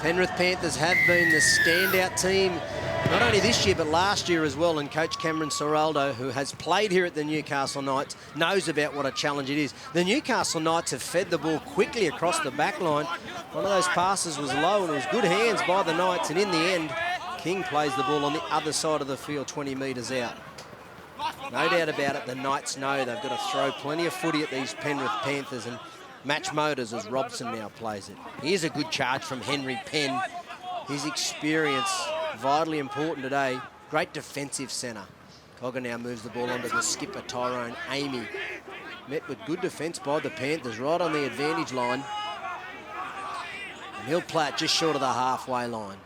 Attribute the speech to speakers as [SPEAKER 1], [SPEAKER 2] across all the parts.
[SPEAKER 1] Penrith Panthers have been the standout team, not only this year, but last year as well. And Coach Cameron Ciraldo, who has played here at the Newcastle Knights, knows about what a challenge it is. The Newcastle Knights have fed the ball quickly across the back line. One of those passes was low, and it was good hands by the Knights. And in the end, King plays the ball on the other side of the field, 20 metres out. No doubt about it, the Knights know they've got to throw plenty of footy at these Penrith Panthers, and match motors as Robson now plays it. Here's a good charge from Henry Penn. His experience, vitally important today. Great defensive centre. Cogger now moves the ball onto the skipper, Tyrone Amy. Met with good defence by the Panthers, right on the advantage line. And he'll play it just short of the halfway line.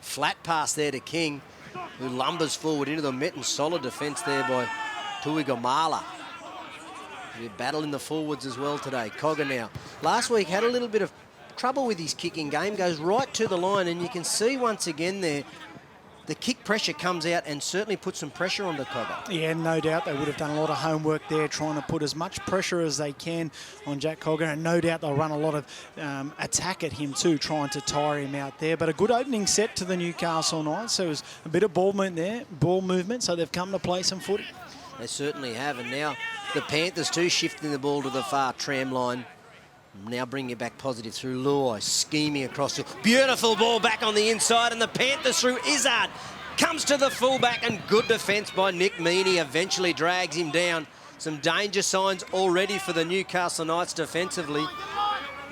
[SPEAKER 1] Flat pass there to King, who lumbers forward into the met, and solid defence there by Tuigomala. We're battling the forwards as well today. Cogger now. Last week had a little bit of trouble with his kicking game, goes right to the line, and you can see once again there, the kick pressure comes out and certainly puts some pressure on the Cogger.
[SPEAKER 2] Yeah, no doubt they would have done a lot of homework there, trying to put as much pressure as they can on Jack Cogger, and no doubt they'll run a lot of attack at him too, trying to tire him out there. But a good opening set to the Newcastle Knights. So it was a bit of ball movement, so they've come to play some footy.
[SPEAKER 1] They certainly have, and now the Panthers too shifting the ball to the far tram line. Now bringing it back positive through Luai, scheming across the beautiful ball back on the inside, and the Panthers through Izzard. Comes to the fullback, and good defence by Nick Meaney eventually drags him down. Some danger signs already for the Newcastle Knights defensively.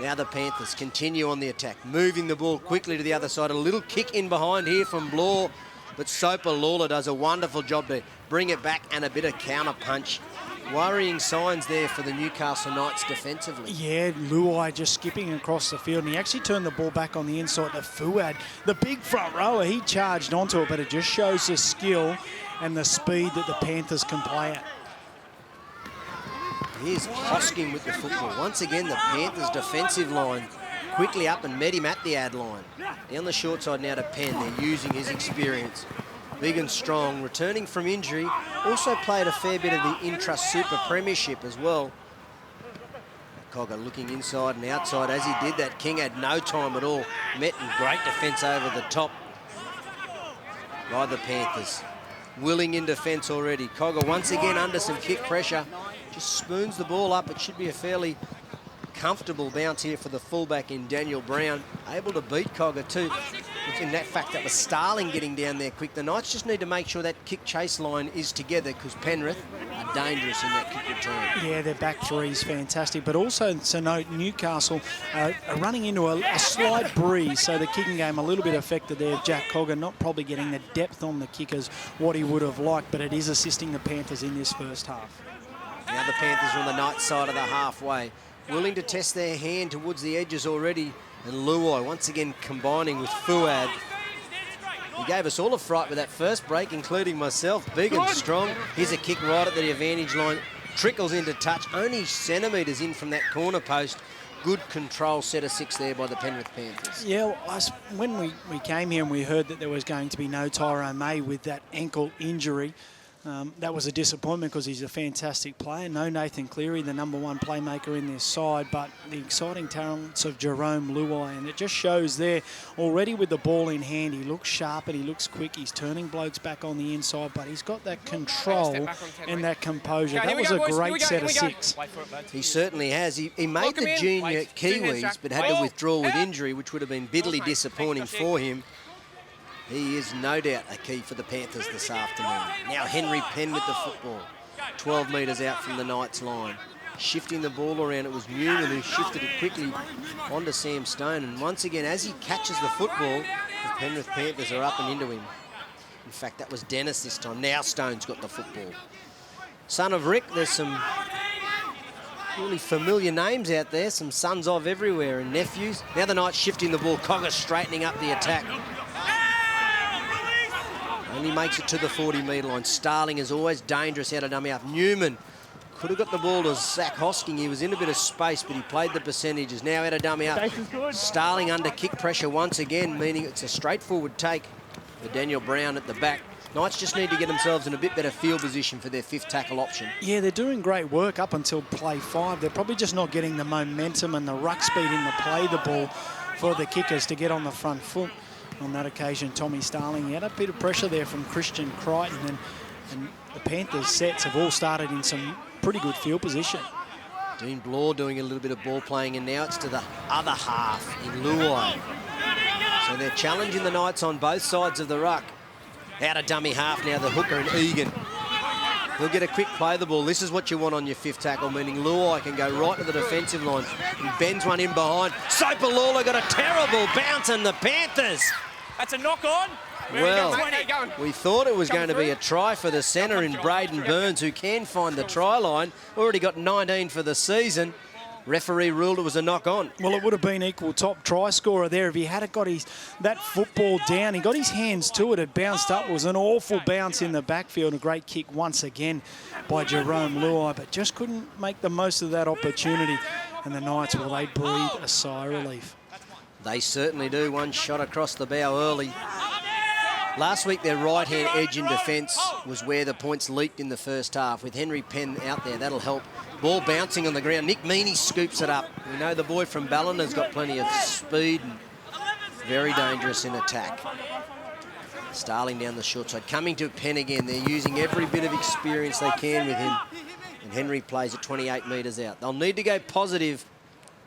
[SPEAKER 1] Now the Panthers continue on the attack, moving the ball quickly to the other side. A little kick in behind here from Blore, but Soper Lawler does a wonderful job to bring it back, and a bit of counter punch. Worrying signs there for the Newcastle Knights defensively. Yeah,
[SPEAKER 2] Luai just skipping across the field, and he actually turned the ball back on the inside to Fuad. The big front rower, he charged onto it, but it just shows the skill and the speed that the Panthers can play at.
[SPEAKER 1] Here's Hosking with the football. Once again, the Panthers defensive line quickly up and met him at the ad line. Down the short side now to Penn. They're using his experience. Big and strong, returning from injury. Also played a fair bit of the Intrust Super Premiership as well. Cogger looking inside and outside. As he did that, King had no time at all. Met in great defence over the top by the Panthers. Willing in defence already. Cogger once again under some kick pressure. Just spoons the ball up. It should be a fairly comfortable bounce here for the fullback in Daniel Brown. Able to beat Cogger too. In that fact, that was Starling getting down there quick. The Knights just need to make sure that kick chase line is together, because Penrith are dangerous in that kick return.
[SPEAKER 2] Yeah, their back three is fantastic, but also to note, Newcastle are running into a slight breeze, so the kicking game a little bit affected there. Jack Cogger not probably getting the depth on the kickers what he would have liked, but it is assisting the Panthers in this first half.
[SPEAKER 1] Now the Panthers are on the Knights side of the halfway, willing to test their hand towards the edges already. And Luai once again combining with Fuad. He gave us all a fright with that first break, including myself. Big and strong. Here's a kick right at the advantage line. Trickles into touch, only centimetres in from that corner post. Good control, set of six there by the Penrith Panthers.
[SPEAKER 2] Yeah, when we came here and we heard that there was going to be no Tyrone May with that ankle injury, that was a disappointment, because he's a fantastic player. No Nathan Cleary, the #1 playmaker in this side, but the exciting talents of Jerome Luai, and it just shows there already with the ball in hand. He looks sharp and he looks quick. He's turning blokes back on the inside, but he's got that control and that composure. That was a great set of six.
[SPEAKER 1] He certainly has. He made the junior Kiwis, but had to withdraw with injury, which would have been bitterly disappointing for him. He is no doubt a key for the Panthers this afternoon. Now Henry Penn with the football. 12 metres out from the Knights line. Shifting the ball around, it was Newman who shifted it quickly onto Sam Stone. And once again, as he catches the football, the Penrith Panthers are up and into him. In fact, that was Dennis this time. Now Stone's got the football. Son of Rick, there's some really familiar names out there. Some sons of everywhere and nephews. Now the Knights shifting the ball. Cogger straightening up the attack. Only makes it to the 40-metre line. Starling is always dangerous out of dummy half. Newman could have got the ball to Zach Hosking. He was in a bit of space, but he played the percentages. Now out of dummy half. Starling under kick pressure once again, meaning it's a straightforward take for Daniel Brown at the back. Knights just need to get themselves in a bit better field position for their fifth tackle option.
[SPEAKER 2] Yeah, they're doing great work up until play 5. They're probably just not getting the momentum and the ruck speed in to play the ball for the kickers to get on the front foot. On that occasion, Tommy Starling, he had a bit of pressure there from Christian Crichton, and the Panthers' sets have all started in some pretty good field position.
[SPEAKER 1] Dean Blore doing a little bit of ball playing, and now it's to the other half in Luai. So they're challenging the Knights on both sides of the ruck. Out of dummy half now, the hooker and Egan. He'll get a quick play the ball. This is what you want on your fifth tackle, meaning Luai can go right to the defensive line. He bends one in behind. Sopalula got a terrible bounce, and the Panthers.
[SPEAKER 3] That's a knock on.
[SPEAKER 1] Well, we thought it was going to be a try for the centre in Braden Burns, who can find the try line. Already got 19 for the season. Referee ruled it was a knock on.
[SPEAKER 2] Well, it would have been equal top try scorer there if he had got that football down. He got his hands to it. It bounced up. It was an awful bounce in the backfield. A great kick once again by Jerome Luai, but just couldn't make the most of that opportunity. And the Knights, well, they breathe a sigh of relief.
[SPEAKER 1] They certainly do. One shot across the bow early. Last week, their right-hand edge in defence was where the points leaked in the first half. With Henry Penn out there, that'll help. Ball bouncing on the ground. Nick Meaney scoops it up. We know the boy from Ballinar's got plenty of speed and very dangerous in attack. Starling down the short side. Coming to Penn again. They're using every bit of experience they can with him. And Henry plays at 28 metres out. They'll need to go positive,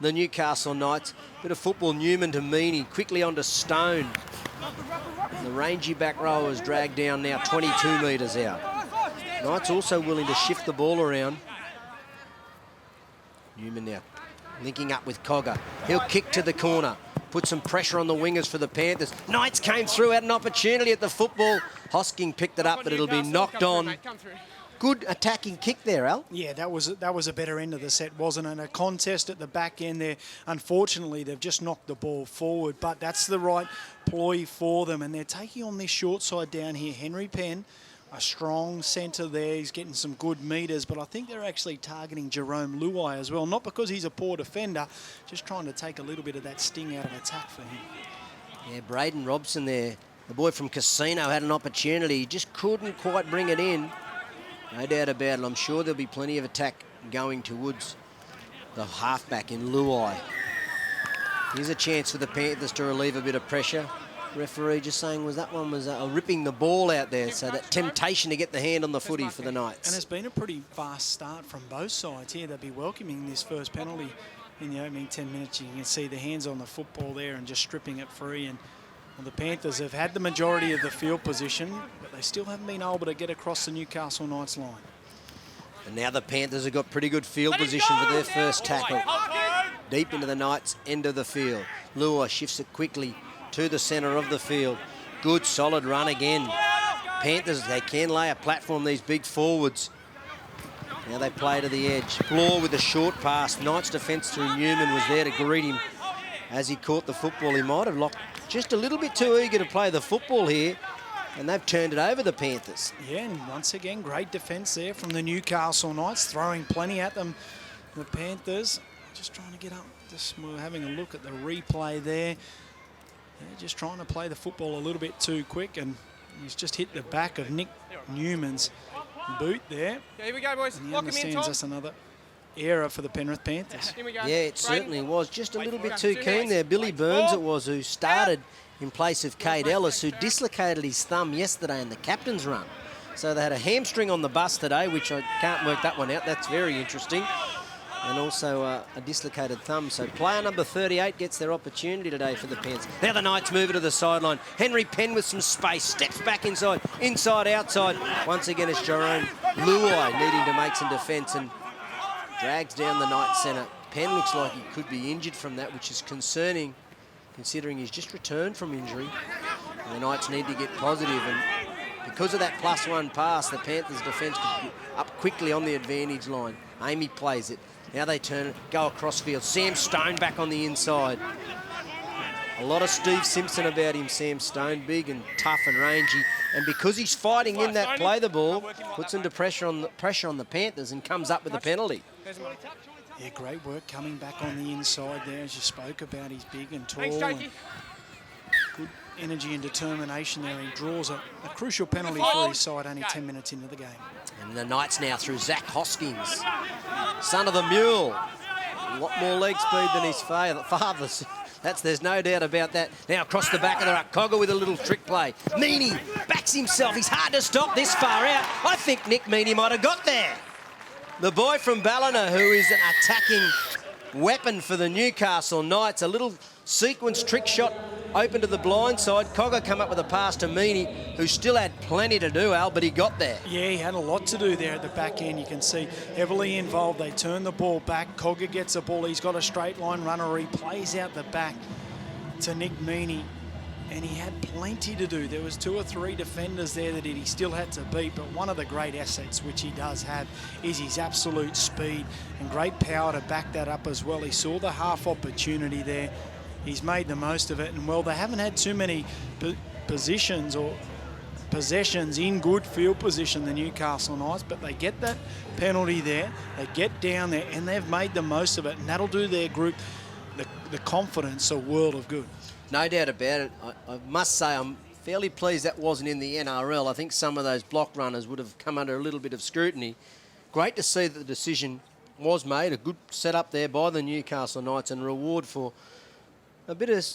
[SPEAKER 1] the Newcastle Knights. Bit of football, Newman to Meaney. Quickly onto Stone. The rangy back row is dragged down now 22 metres out. Knights also willing to shift the ball around. Newman now linking up with Cogger. He'll kick to the corner. Put some pressure on the wingers for the Panthers. Knights came through, had an opportunity at the football. Hosking picked it up, but it'll be knocked on. Good attacking kick there, Al.
[SPEAKER 2] Yeah, that was a better end of the set, wasn't it? A contest at the back end there. Unfortunately, they've just knocked the ball forward, but that's the right ploy for them. And they're taking on this short side down here. Henry Penn, a strong centre there. He's getting some good metres, but I think they're actually targeting Jerome Luai as well. Not because he's a poor defender, just trying to take a little bit of that sting out of attack for him.
[SPEAKER 1] Yeah, Braden Robson there. The boy from Casino had an opportunity. He just couldn't quite bring it in. No doubt about it. I'm sure there'll be plenty of attack going towards the halfback in Luai. Here's a chance for the Panthers to relieve a bit of pressure. Referee just saying that one was ripping the ball out there, so that temptation to get the hand on the footy for the Knights.
[SPEAKER 2] And it's been a pretty fast start from both sides here. They'll be welcoming this first penalty in the opening 10 minutes. You can see the hands on the football there and just stripping it free. And well, the Panthers have had the majority of the field position, but they still haven't been able to get across the Newcastle Knights line.
[SPEAKER 1] And now the Panthers have got pretty good field position for their first tackle. Deep into the Knights' end of the field. Luai shifts it quickly to the centre of the field. Good, solid run again. Panthers, they can lay a platform, these big forwards. Now they play to the edge. Blore with a short pass. Knights defence through Newman was there to greet him as he caught the football. He might have locked just a little bit too eager to play the football here, and they've turned it over, the Panthers.
[SPEAKER 2] Yeah, and once again, great defence there from the Newcastle Knights, throwing plenty at them. The Panthers just trying to get up. We're having a look at the replay there. They're just trying to play the football a little bit too quick, and he's just hit the back of Nick Newman's boot there.
[SPEAKER 3] Yeah, here we go, boys.
[SPEAKER 2] And he
[SPEAKER 3] Lock him in,
[SPEAKER 2] understands
[SPEAKER 3] Tom.
[SPEAKER 2] that's another error for the Penrith Panthers.
[SPEAKER 3] Here we go.
[SPEAKER 1] Yeah, it certainly was. Just a little bit too keen there. Billy Burns it was who started in place of Cade Ellis, who dislocated his thumb yesterday in the captain's run. So they had a hamstring on the bus today, which I can't work that one out. That's very interesting. And also a dislocated thumb. So player number 38 gets their opportunity today for the Panthers. Now the Knights move it to the sideline. Henry Penn with some space, steps back inside, outside. Once again it's Jerome Luai needing to make some defence and drags down the Knights centre. Penn looks like he could be injured from that, which is concerning considering he's just returned from injury. And the Knights need to get positive, and because of that +1 pass, the Panthers defence could get up quickly on the advantage line. Amy plays it. Now they turn it, go across field. Sam Stone back on the inside. A lot of Steve Simpson about him, Sam Stone, big and tough and rangy. And because he's fighting in that play the ball, puts into pressure on the Panthers and comes up with a penalty.
[SPEAKER 2] Yeah, great work coming back on the inside there, as you spoke about. He's big and tall.
[SPEAKER 3] Thanks,
[SPEAKER 2] and good energy and determination there. He draws a crucial penalty for his side only 10 minutes into the game.
[SPEAKER 1] And the Knights now through Zach Hoskins, son of the Mule. A lot more leg speed than his father. There's no doubt about that. Now across the back of the ruck, Cogger with a little trick play. Meaney backs himself. He's hard to stop this far out. I think Nick Meaney might have got there. The boy from Ballina, who is an attacking weapon for the Newcastle Knights. A little sequence trick shot open to the blind side. Cogger come up with a pass to Meaney, who still had plenty to do, Al, but he got there.
[SPEAKER 2] Yeah, he had a lot to do there at the back end. You can see heavily involved. They turn the ball back. Cogger gets the ball. He's got a straight line runner. He plays out the back to Nick Meaney, and he had plenty to do. There was 2 or 3 defenders there that he still had to beat, but one of the great assets which he does have is his absolute speed and great power to back that up as well. He saw the half opportunity there. He's made the most of it, and well, they haven't had too many positions or possessions in good field position, the Newcastle Knights, but they get that penalty there, they get down there, and they've made the most of it, and that'll do their group the confidence a world of good.
[SPEAKER 1] No doubt about it. I must say I'm fairly pleased that wasn't in the NRL. I think some of those block runners would have come under a little bit of scrutiny. Great to see that the decision was made. A good setup there by the Newcastle Knights and reward for a bit of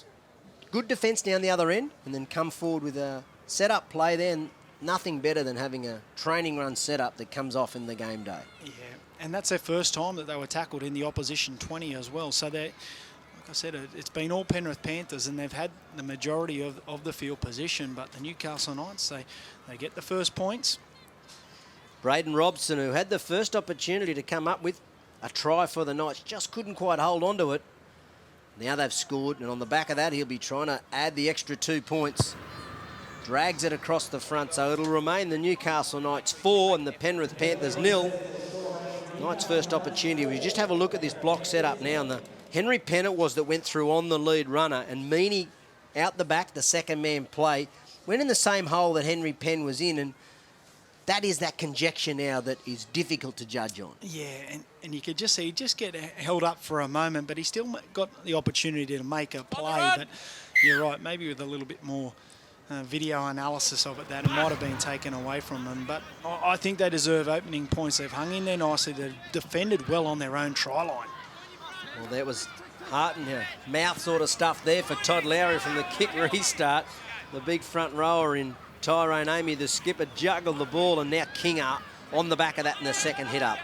[SPEAKER 1] good defence down the other end, and then come forward with a set-up play there. And nothing better than having a training run set-up that comes off in the game day.
[SPEAKER 2] Yeah, and that's their first time that they were tackled in the opposition 20 as well. So they, like I said, it's been all Penrith Panthers, and they've had the majority of the field position, but the Newcastle Knights, they get the first points.
[SPEAKER 1] Braden Robson, who had the first opportunity to come up with a try for the Knights, just couldn't quite hold on to it. Now they've scored, and on the back of that, he'll be trying to add the extra 2 points. Drags it across the front, so it'll remain the Newcastle Knights 4 and the Penrith Panthers 0. Knights' first opportunity. We just have a look at this block setup now, and the Henry Penn it was that went through on the lead runner, and Meaney out the back, the second man play, went in the same hole that Henry Penn was in, and that is that conjecture now that is difficult to judge on.
[SPEAKER 2] Yeah, and you could just see, just get held up for a moment, but he still got the opportunity to make a play. But you're right, maybe with a little bit more video analysis of it, that it might have been taken away from them. But I think they deserve opening points. They've hung in there nicely. They've defended well on their own try line.
[SPEAKER 1] Well, that was heart and mouth sort of stuff there for Todd Lowry from the kick restart. The big front rower in Tyrone Amy, the skipper, juggled the ball, and now Kinga on the back of that in the second hit up.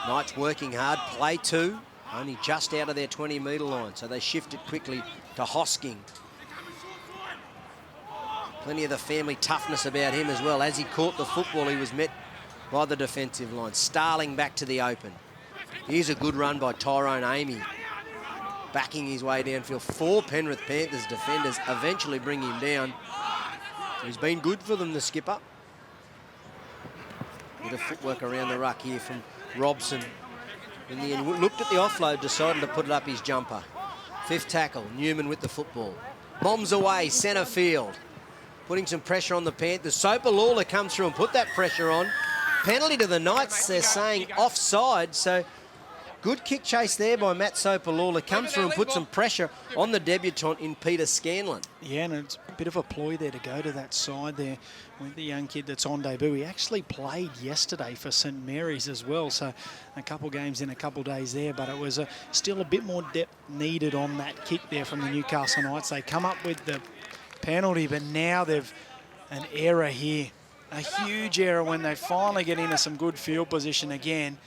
[SPEAKER 1] Knights working hard, play 2, only just out of their 20-metre line, so they shift it quickly to Hosking. Plenty of the family toughness about him as well. As he caught the football, he was met by the defensive line. Starling back to the open. Here's a good run by Tyrone Amy, backing his way downfield. 4 Penrith Panthers defenders eventually bring him down. He's been good for them, the skipper. Bit of footwork around the ruck here from Robson. In the end, looked at the offload, decided to put it up his jumper. 5th tackle, Newman with the football. Bombs away, centre field. Putting some pressure on the Panthers. Sopalula comes through and put that pressure on. Penalty to the Knights, they're saying offside, so good kick chase there by Matt Sopalula. Comes through and puts some pressure on the debutant in Peter Scanlon.
[SPEAKER 2] Yeah, and it's a bit of a ploy there to go to that side there with the young kid that's on debut. He actually played yesterday for St Mary's as well, so a couple games in a couple days there, but it was still a bit more depth needed on that kick there from the Newcastle Knights. They come up with the penalty, but now they've an error here. A huge error when they finally get into some good field position again.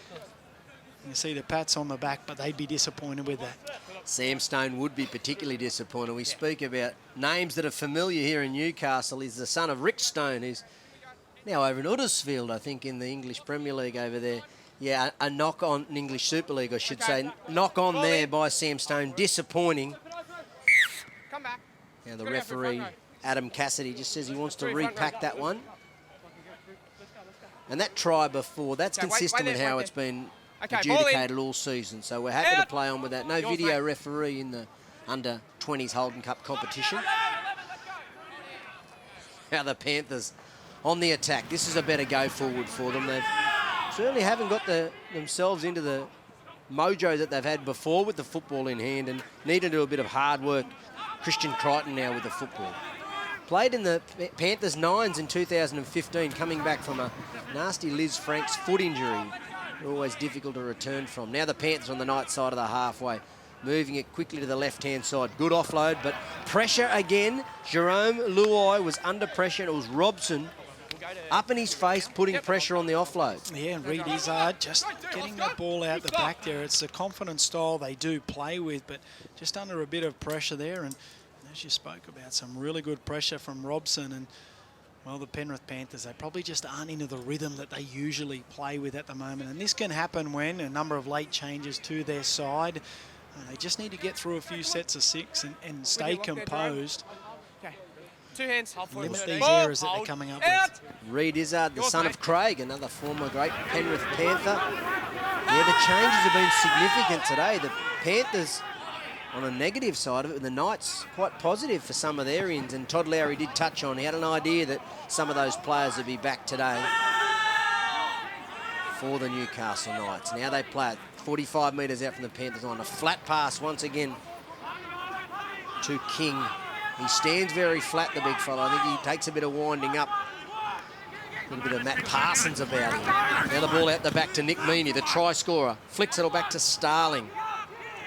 [SPEAKER 2] You see the pats on the back, but they'd be disappointed with that.
[SPEAKER 1] Sam Stone would be particularly disappointed. We speak about names that are familiar here in Newcastle. He's the son of Rick Stone, who's now over in Huddersfield, I think, in the English Premier League over there. Yeah, a knock on English Super League, I should say. Knock on there by Sam Stone. Disappointing.
[SPEAKER 3] Come back.
[SPEAKER 1] Now the referee, Adam Cassidy, just says he wants to repack that one. And that try before, that's consistent with how it's been adjudicated all season. So we're happy to play on with that. No video referee in the under-20s Holden Cup competition. Now the Panthers on the attack. This is a better go forward for them. They certainly haven't got themselves into the mojo that they've had before with the football in hand, and need to do a bit of hard work. Christian Crichton now with the football. Played in the Panthers 9s in 2015, coming back from a nasty Liz Franks foot injury. Always difficult to return from. Now the Panthers on the Knights side of the halfway. moving it quickly to the left-hand side. Good offload, but pressure again. Jerome Luai was under pressure, and it was Robson up in his face, putting pressure on the offload.
[SPEAKER 2] Yeah, and Reed Izzard just getting the ball out the back there. It's the confident style they do play with, but just under a bit of pressure there. And as you spoke about, some really good pressure from Robson. And, well, the Penrith Panthers, they probably just aren't into the rhythm that they usually play with at the moment. And this can happen when a number of late changes to their side. They just need to get through a few sets of 6 and stay composed.
[SPEAKER 3] Two hands.
[SPEAKER 2] Limit these errors that they're coming up with.
[SPEAKER 1] Reed Izzard, the son of Craig, another former great Penrith Panther. Yeah, the changes have been significant today. The Panthers on a negative side of it, and the Knights quite positive for some of their ends. And Todd Lowry did touch on, he had an idea that some of those players would be back today for the Newcastle Knights. Now they play it 45 metres out from the Panthers line. A flat pass once again to King. He stands very flat, the big fella. I think he takes a bit of winding up. A little bit of Matt Parsons about him. Now the ball out the back to Nick Meaney, the try scorer. Flicks it all back to Starling.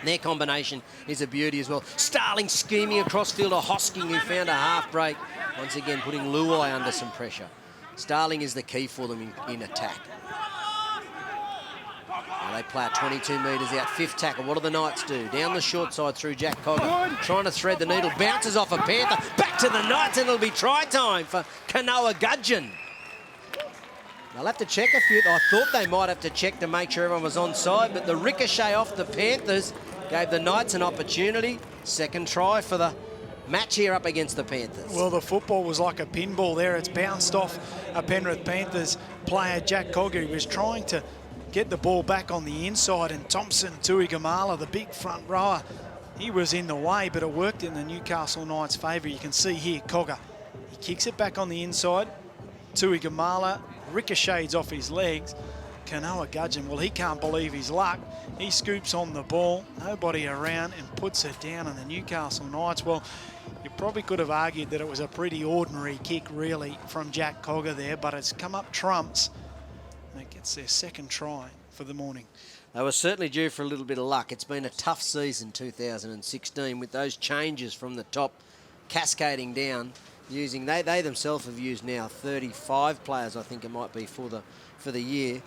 [SPEAKER 1] Their combination is a beauty as well. Starling scheming across field to Hosking, who found a half break. Once again, putting Luai under some pressure. Starling is the key for them in attack. Now they play it 22 metres out, 5th tackle. What do the Knights do? Down the short side through Jack Cogger. Trying to thread the needle. Bounces off a Panther. Back to the Knights, and it'll be try time for Kanoa Gudgeon. They'll have to check a few. I thought they might have to check to make sure everyone was onside, but the ricochet off the Panthers gave the Knights an opportunity. Second try for the match here up against the Panthers.
[SPEAKER 2] Well, the football was like a pinball there. It's bounced off a Penrith Panthers player, Jack Cogger. He was trying to get the ball back on the inside, and Thompson Tuigamala, the big front rower, he was in the way, but it worked in the Newcastle Knights' favour. You can see here, Cogger, he kicks it back on the inside. Tuigamala ricochets off his legs. Kanoa Gudgeon, well, he can't believe his luck. He scoops on the ball, nobody around, and puts it down on the Newcastle Knights. Well, you probably could have argued that it was a pretty ordinary kick, really, from Jack Cogger there, but it's come up trumps. And it gets their second try for the morning.
[SPEAKER 1] They were certainly due for a little bit of luck. It's been a tough season, 2016, with those changes from the top cascading down. They themselves have used now 35 players, I think it might be, for the year.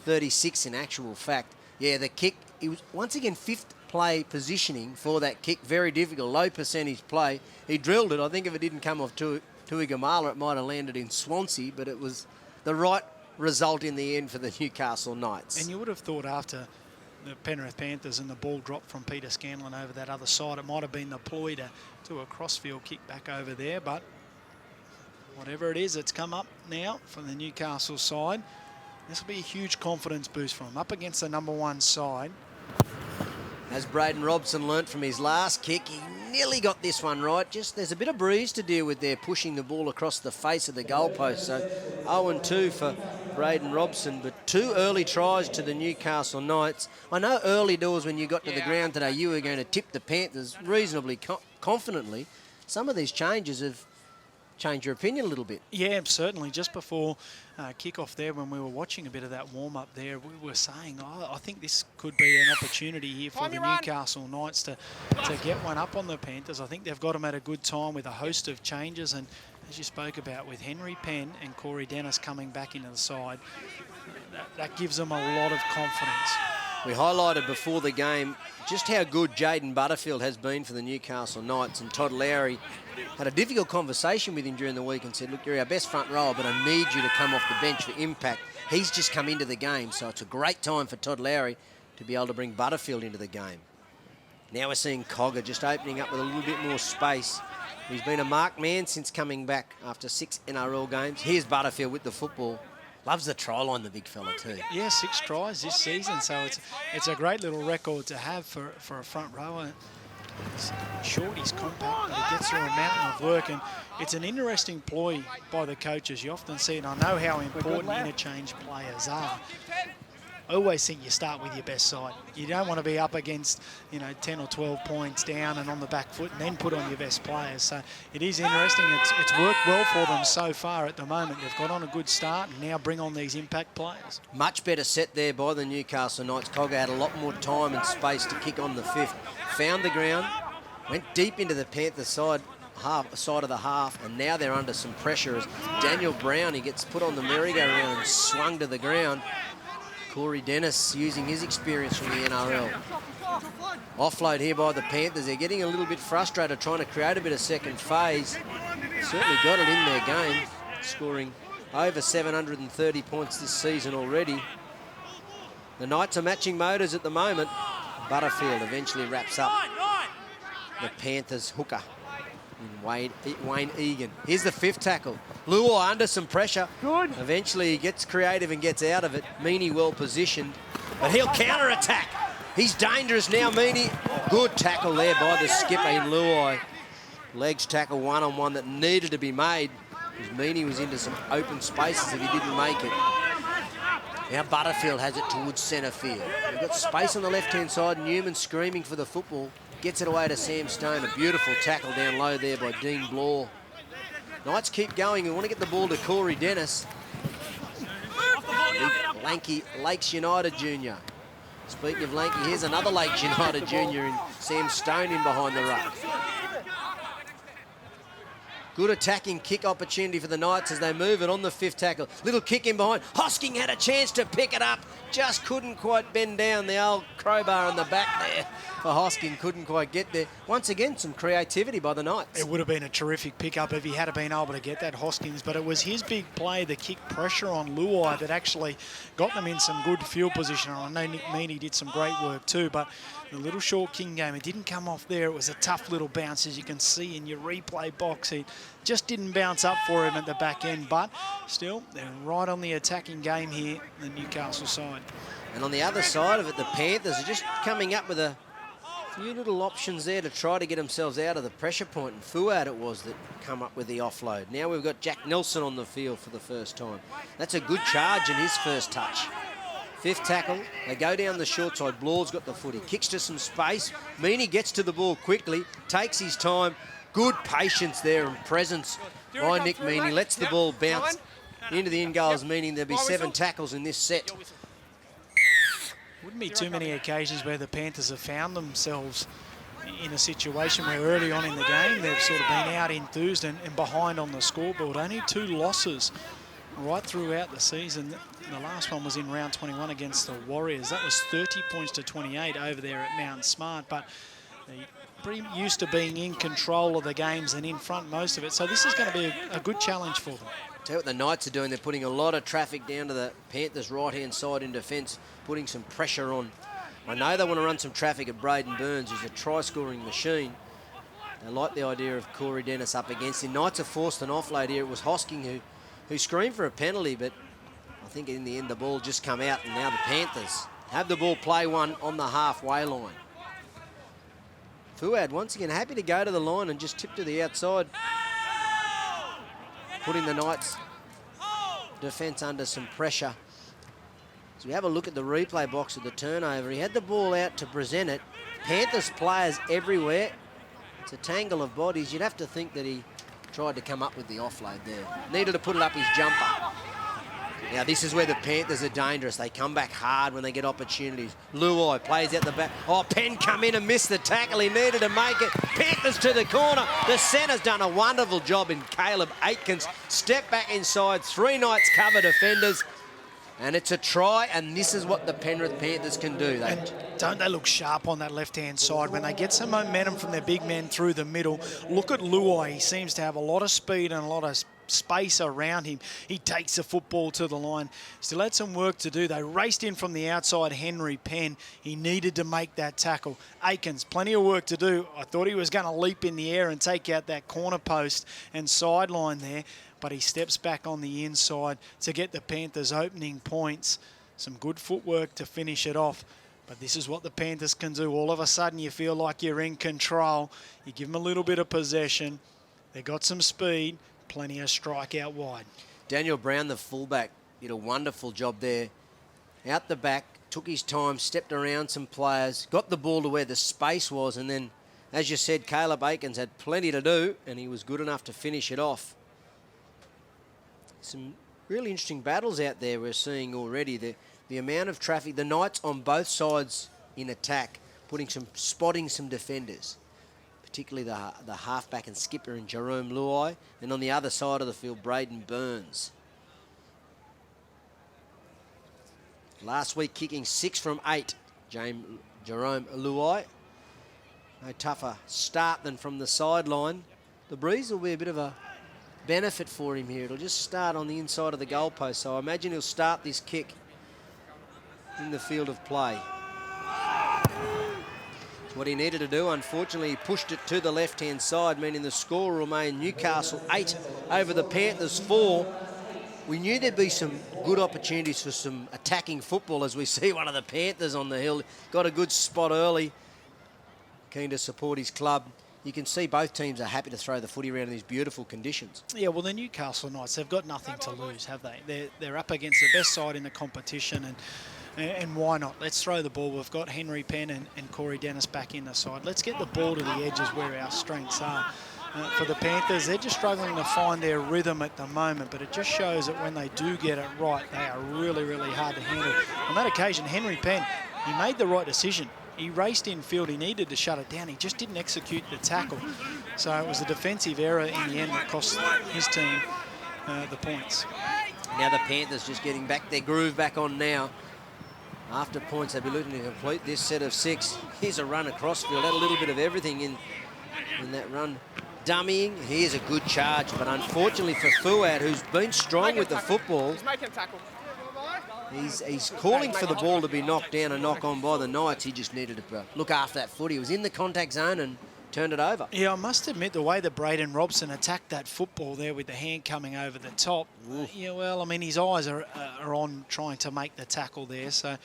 [SPEAKER 1] 36 in actual fact. Yeah, the kick, he was once again 5th play positioning for that kick. Very difficult, low percentage play. He drilled it. I think if it didn't come off Tuigamala, it might have landed in Swansea, but it was the right result in the end for the Newcastle Knights.
[SPEAKER 2] And you would have thought after the Penrith Panthers and the ball dropped from Peter Scanlon over that other side, it might have been the ploy to a crossfield kick back over there, but whatever it is, it's come up now from the Newcastle side. This will be a huge confidence boost for him up against the #1 side.
[SPEAKER 1] As Braden Robson learnt from his last kick, he nearly got this one right. Just there's a bit of breeze to deal with there, pushing the ball across the face of the goalpost. So 0-2 for Braden Robson, but 2 early tries to the Newcastle Knights. I know early doors when you got to the ground today, you were going to tip the Panthers reasonably confidently. Some of these changes have changed your opinion a little bit.
[SPEAKER 2] Yeah, certainly. Just before kick-off there, when we were watching a bit of that warm-up there, we were saying, I think this could be an opportunity here for the Newcastle Knights to get one up on the Panthers. I think they've got them at a good time with a host of changes, and as you spoke about, with Henry Penn and Corey Dennis coming back into the side, that gives them a lot of confidence.
[SPEAKER 1] We highlighted before the game just how good Jaden Butterfield has been for the Newcastle Knights, and Todd Lowry had a difficult conversation with him during the week and said, look, you're our best front rower, but I need you to come off the bench for impact. He's just come into the game, so it's a great time for Todd Lowry to be able to bring Butterfield into the game. Now we're seeing Cogger just opening up with a little bit more space. He's been a marked man since coming back after 6 NRL games. Here's Butterfield with the football. Loves the try line, the big fella too.
[SPEAKER 2] Yeah, 6 tries this season, so it's a great little record to have for a front rower. He's short, he's compact, but he gets through a mountain of work, and it's an interesting ploy by the coaches. You often see it. I know how important interchange players are. I always think you start with your best side. You don't want to be up against, 10 or 12 points down and on the back foot and then put on your best players. So it is interesting. It's worked well for them so far at the moment. They've got on a good start and now bring on these impact players.
[SPEAKER 1] Much better set there by the Newcastle Knights. Cogger had a lot more time and space to kick on the 5th. found the ground, went deep into the Panthers side of the half, and now they're under some pressure as Daniel Brown, he gets put on the merry-go-round and swung to the ground. Corey Dennis using his experience from the NRL. Offload here by the Panthers. They're getting a little bit frustrated trying to create a bit of second phase. Certainly got it in their game, scoring over 730 points this season already. The Knights are matching motors at the moment. Butterfield eventually wraps up the Panthers hooker in Wayne Egan. Here's the fifth tackle. Luai under some pressure.
[SPEAKER 3] Good.
[SPEAKER 1] Eventually he gets creative and gets out of it. Meaney well positioned, but he'll counter-attack. He's dangerous now, Meaney. Good tackle there by the skipper in Luai. Legs tackle one-on-one that needed to be made, because Meaney was into some open spaces if he didn't make it. Now Butterfield has it towards centre field. We've got space on the left-hand side. Newman screaming for the football. Gets it away to Sam Stone. A beautiful tackle down low there by Dean Blore. Knights keep going. We want to get the ball to Corey Dennis. Big, lanky Lakes United Junior. Speaking of lanky, here's another Lakes United Junior in Sam Stone in behind the ruck. Good attacking kick opportunity for the Knights as they move it on the fifth tackle. Little kick in behind. Hosking had a chance to pick it up. Just couldn't quite bend down. The old crowbar in the back there for Hosking. Couldn't quite get there. Once again, some creativity by the Knights.
[SPEAKER 2] It would have been a terrific pickup if he had been able to get that, Hoskins, but it was his big play, the kick pressure on Luai, that actually got them in some good field position. I know Nick Meaney did some great work too, but the little short king game, it didn't come off there. It was a tough little bounce, as you can see in your replay box. He just didn't bounce up for him at the back end, but still, they're right on the attacking game here, the Newcastle side.
[SPEAKER 1] And on the other side of it, the Panthers are just coming up with a few little options there to try to get themselves out of the pressure point. And Fuad it was that come up with the offload. Now we've got Jack Nelson on the field for the first time. That's a good charge in his first touch. Fifth tackle, they go down the short side. Blore's got the footy, kicks to some space. Meaney gets to the ball quickly, takes his time. Good patience there and presence by Nick Meaney. Lets the ball bounce into the in goals, meaning there'll be 7 tackles in this set.
[SPEAKER 2] Wouldn't be too many occasions where the Panthers have found themselves in a situation where early on in the game they've sort of been out enthused and behind on the scoreboard. Only 2 losses right throughout the season. The last one was in round 21 against the Warriors. That was 30 points to 28 over there at Mount Smart, but they're pretty used to being in control of the games and in front most of it. So this is going to be a good challenge for them.
[SPEAKER 1] Tell you what the Knights are doing, they're putting a lot of traffic down to the Panthers' right-hand side in defence, putting some pressure on. I know they want to run some traffic at Braden Burns, who's a try-scoring machine. They like the idea of Corey Dennis up against him. Knights have forced an offload here. It was Hosking who screamed for a penalty, but I think in the end the ball just come out, and now the Panthers have the ball play one on the halfway line. Fuad once again happy to go to the line and just tip to the outside, putting the Knights defence under some pressure. So we have a look at the replay box of the turnover. He had the ball out to present it. Panthers players everywhere. It's a tangle of bodies. You'd have to think that he tried to come up with the offload there. Needed to put it up his jumper. Now this is where the Panthers are dangerous. They come back hard when they get opportunities. Luai plays out the back. Oh, Penn come in and missed the tackle. He needed to make it. Panthers to the corner. The centre's done a wonderful job in Caleb Aitkins. Step back inside. 3 Knights cover defenders. And it's a try, and this is what the Penrith Panthers can do.
[SPEAKER 2] And don't they look sharp on that left-hand side when they get some momentum from their big men through the middle? Look at Luai. He seems to have a lot of speed and a lot of space around him. He takes the football to the line. Still had some work to do. They raced in from the outside, Henry Penn. He needed to make that tackle. Aikens, plenty of work to do. I thought he was going to leap in the air and take out that corner post and sideline there, but he steps back on the inside to get the Panthers opening points. Some good footwork to finish it off. But this is what the Panthers can do. All of a sudden you feel like you're in control. You give them a little bit of possession. They've got some speed. Plenty of strike out wide.
[SPEAKER 1] Daniel Brown, the fullback, did a wonderful job there. Out the back, took his time, stepped around some players, got the ball to where the space was, and then, as you said, Caleb Aikens had plenty to do, and he was good enough to finish it off. Some really interesting battles out there we're seeing already. The amount of traffic, the Knights on both sides in attack. spotting some defenders, particularly the halfback and skipper in Jerome Luai, and on the other side of the field, Braden Burns. Last week kicking 6 from 8, Jerome Luai. No tougher start than from the sideline. The breeze will be a bit of a benefit for him here. It'll just start on the inside of the goalpost, so I imagine he'll start this kick in the field of play. It's what he needed to do. Unfortunately, he pushed it to the left-hand side, meaning the score remained Newcastle 8 over the Panthers 4. We knew there'd be some good opportunities for some attacking football as we see one of the Panthers on the hill. Got a good spot early. Keen to support his club. You can see both teams are happy to throw the footy around in these beautiful conditions.
[SPEAKER 2] Yeah, well, the Newcastle Knights, they've got nothing to lose, have they? They're up against the best side in the competition, and why not? Let's throw the ball. We've got Henry Penn and Corey Dennis back in the side. Let's get the ball to the edges where our strengths are. For the Panthers, they're just struggling to find their rhythm at the moment, but it just shows that when they do get it right, they are really, really hard to handle. On that occasion, Henry Penn, he made the right decision. He raced infield, he needed to shut it down, he just didn't execute the tackle. So it was a defensive error in the end that cost his team the points.
[SPEAKER 1] Now the Panthers just getting back their groove back on now. After points, they'll be looking to complete this set of 6. Here's a run across field, had a little bit of everything in that run. Dummying, here's a good charge, but unfortunately for Fuad, who's been strong with the football,
[SPEAKER 3] He's making a tackle.
[SPEAKER 1] he's calling for the ball to be knocked down and knocked on by the Knights. He just needed to look after that footy. He was in the contact zone and turned it over.
[SPEAKER 2] Yeah, I must admit the way that Braden Robson attacked that football there with the hand coming over the top. Yeah, well, I mean, his eyes are on trying to make the tackle there, so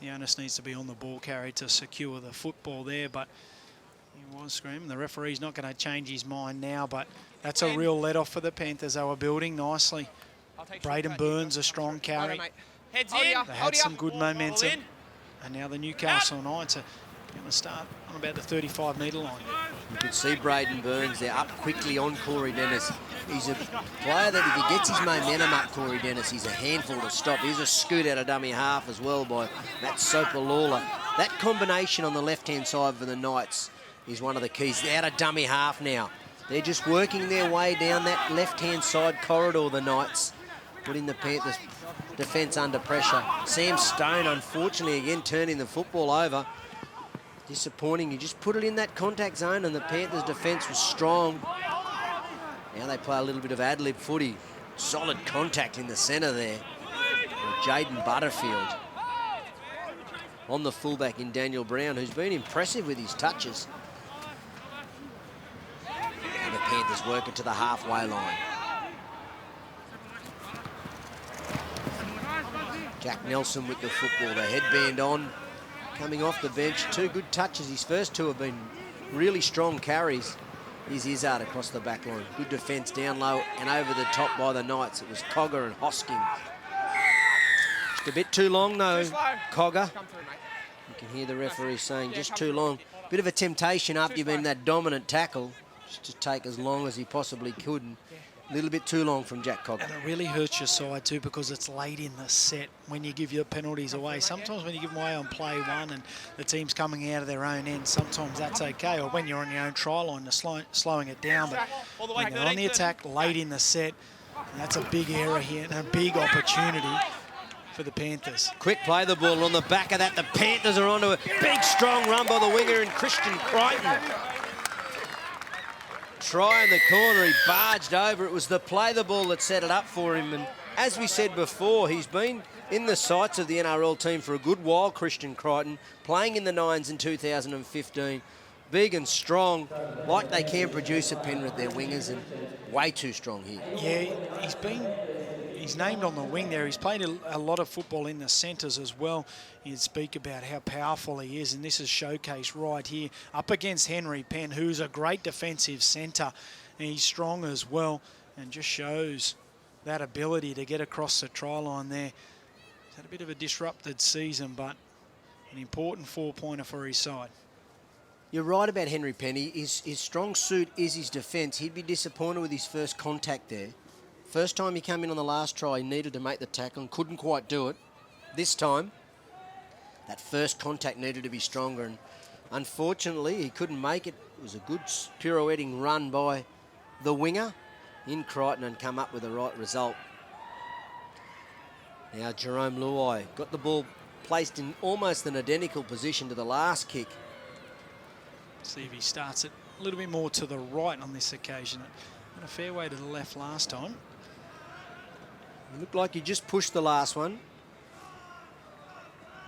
[SPEAKER 2] the onus needs to be on the ball carrier to secure the football there, but he was screaming. The referee's not going to change his mind now, but that's a real let-off for the Panthers. They were building nicely. Braden Burns, a strong carry.
[SPEAKER 3] Heads
[SPEAKER 2] They
[SPEAKER 3] in.
[SPEAKER 2] had some good momentum. And now the Newcastle Knights are going to start on about the 35-metre line.
[SPEAKER 1] You could see Braden Burns there up quickly on Corey Dennis. He's a player that if he gets his momentum up, Corey Dennis, he's a handful to stop. He's a scoot out of dummy half as well by Matt Sopalula. That combination on the left-hand side for the Knights is one of the keys. They're out of dummy half now. They're just working their way down that left-hand side corridor, the Knights, putting the Panthers defence under pressure. Sam Stone, unfortunately, again turning the football over. Disappointing. You just put it in that contact zone and the Panthers' defence was strong. Now they play a little bit of ad-lib footy. Solid contact in the centre there. Jaden Butterfield on the fullback in Daniel Brown, who's been impressive with his touches. And the Panthers work it to the halfway line. Jack Nelson with the football, the headband on, coming off the bench. 2 good touches. His first 2 have been really strong carries. Here's Izzard across the back line. Good defence down low and over the top by the Knights. It was Cogger and Hoskins. Just a bit too long though, Cogger. You can hear the referee saying just too long. Bit of a temptation after you've been in that dominant tackle, just to take as long as he possibly could. And a little bit too long from Jack Cogger.
[SPEAKER 2] And it really hurts your side too because it's late in the set when you give your penalties away. Sometimes when you give them away on play 1 and the team's coming out of their own end, sometimes that's okay. Or when you're on your own try line, you're slowing it down. But when they're on the attack late in the set, that's a big error here and a big opportunity for the Panthers.
[SPEAKER 1] Quick play the ball on the back of that. The Panthers are onto a big strong run by the winger in Christian Crichton. Try in the corner, he barged over. It was the play the ball that set it up for him. And as we said before, he's been in the sights of the NRL team for a good while, Christian Crichton, playing in the Nines in 2015. Big and strong, like they can produce at Penrith, their wingers, and way too strong here.
[SPEAKER 2] Yeah, he's named on the wing there. He's played a lot of football in the centres as well. You'd speak about how powerful he is, and this is showcased right here up against Henry Penn, who's a great defensive centre. And he's strong as well and just shows that ability to get across the try line there. He's had a bit of a disrupted season, but an important 4-pointer for his side.
[SPEAKER 1] You're right about Henry Penn. His strong suit is his defence. He'd be disappointed with his first contact there. First time he came in on the last try, he needed to make the tackle and couldn't quite do it. This time, that first contact needed to be stronger, and Unfortunately, he couldn't make it. It was a good pirouetting run by the winger in Crichton and come up with the right result. Now Jerome Luai got the ball placed in almost an identical position to the last kick.
[SPEAKER 2] See if he starts it a little bit more to the right on this occasion. Went a fair way to the left last time.
[SPEAKER 1] It looked like he just pushed the last one.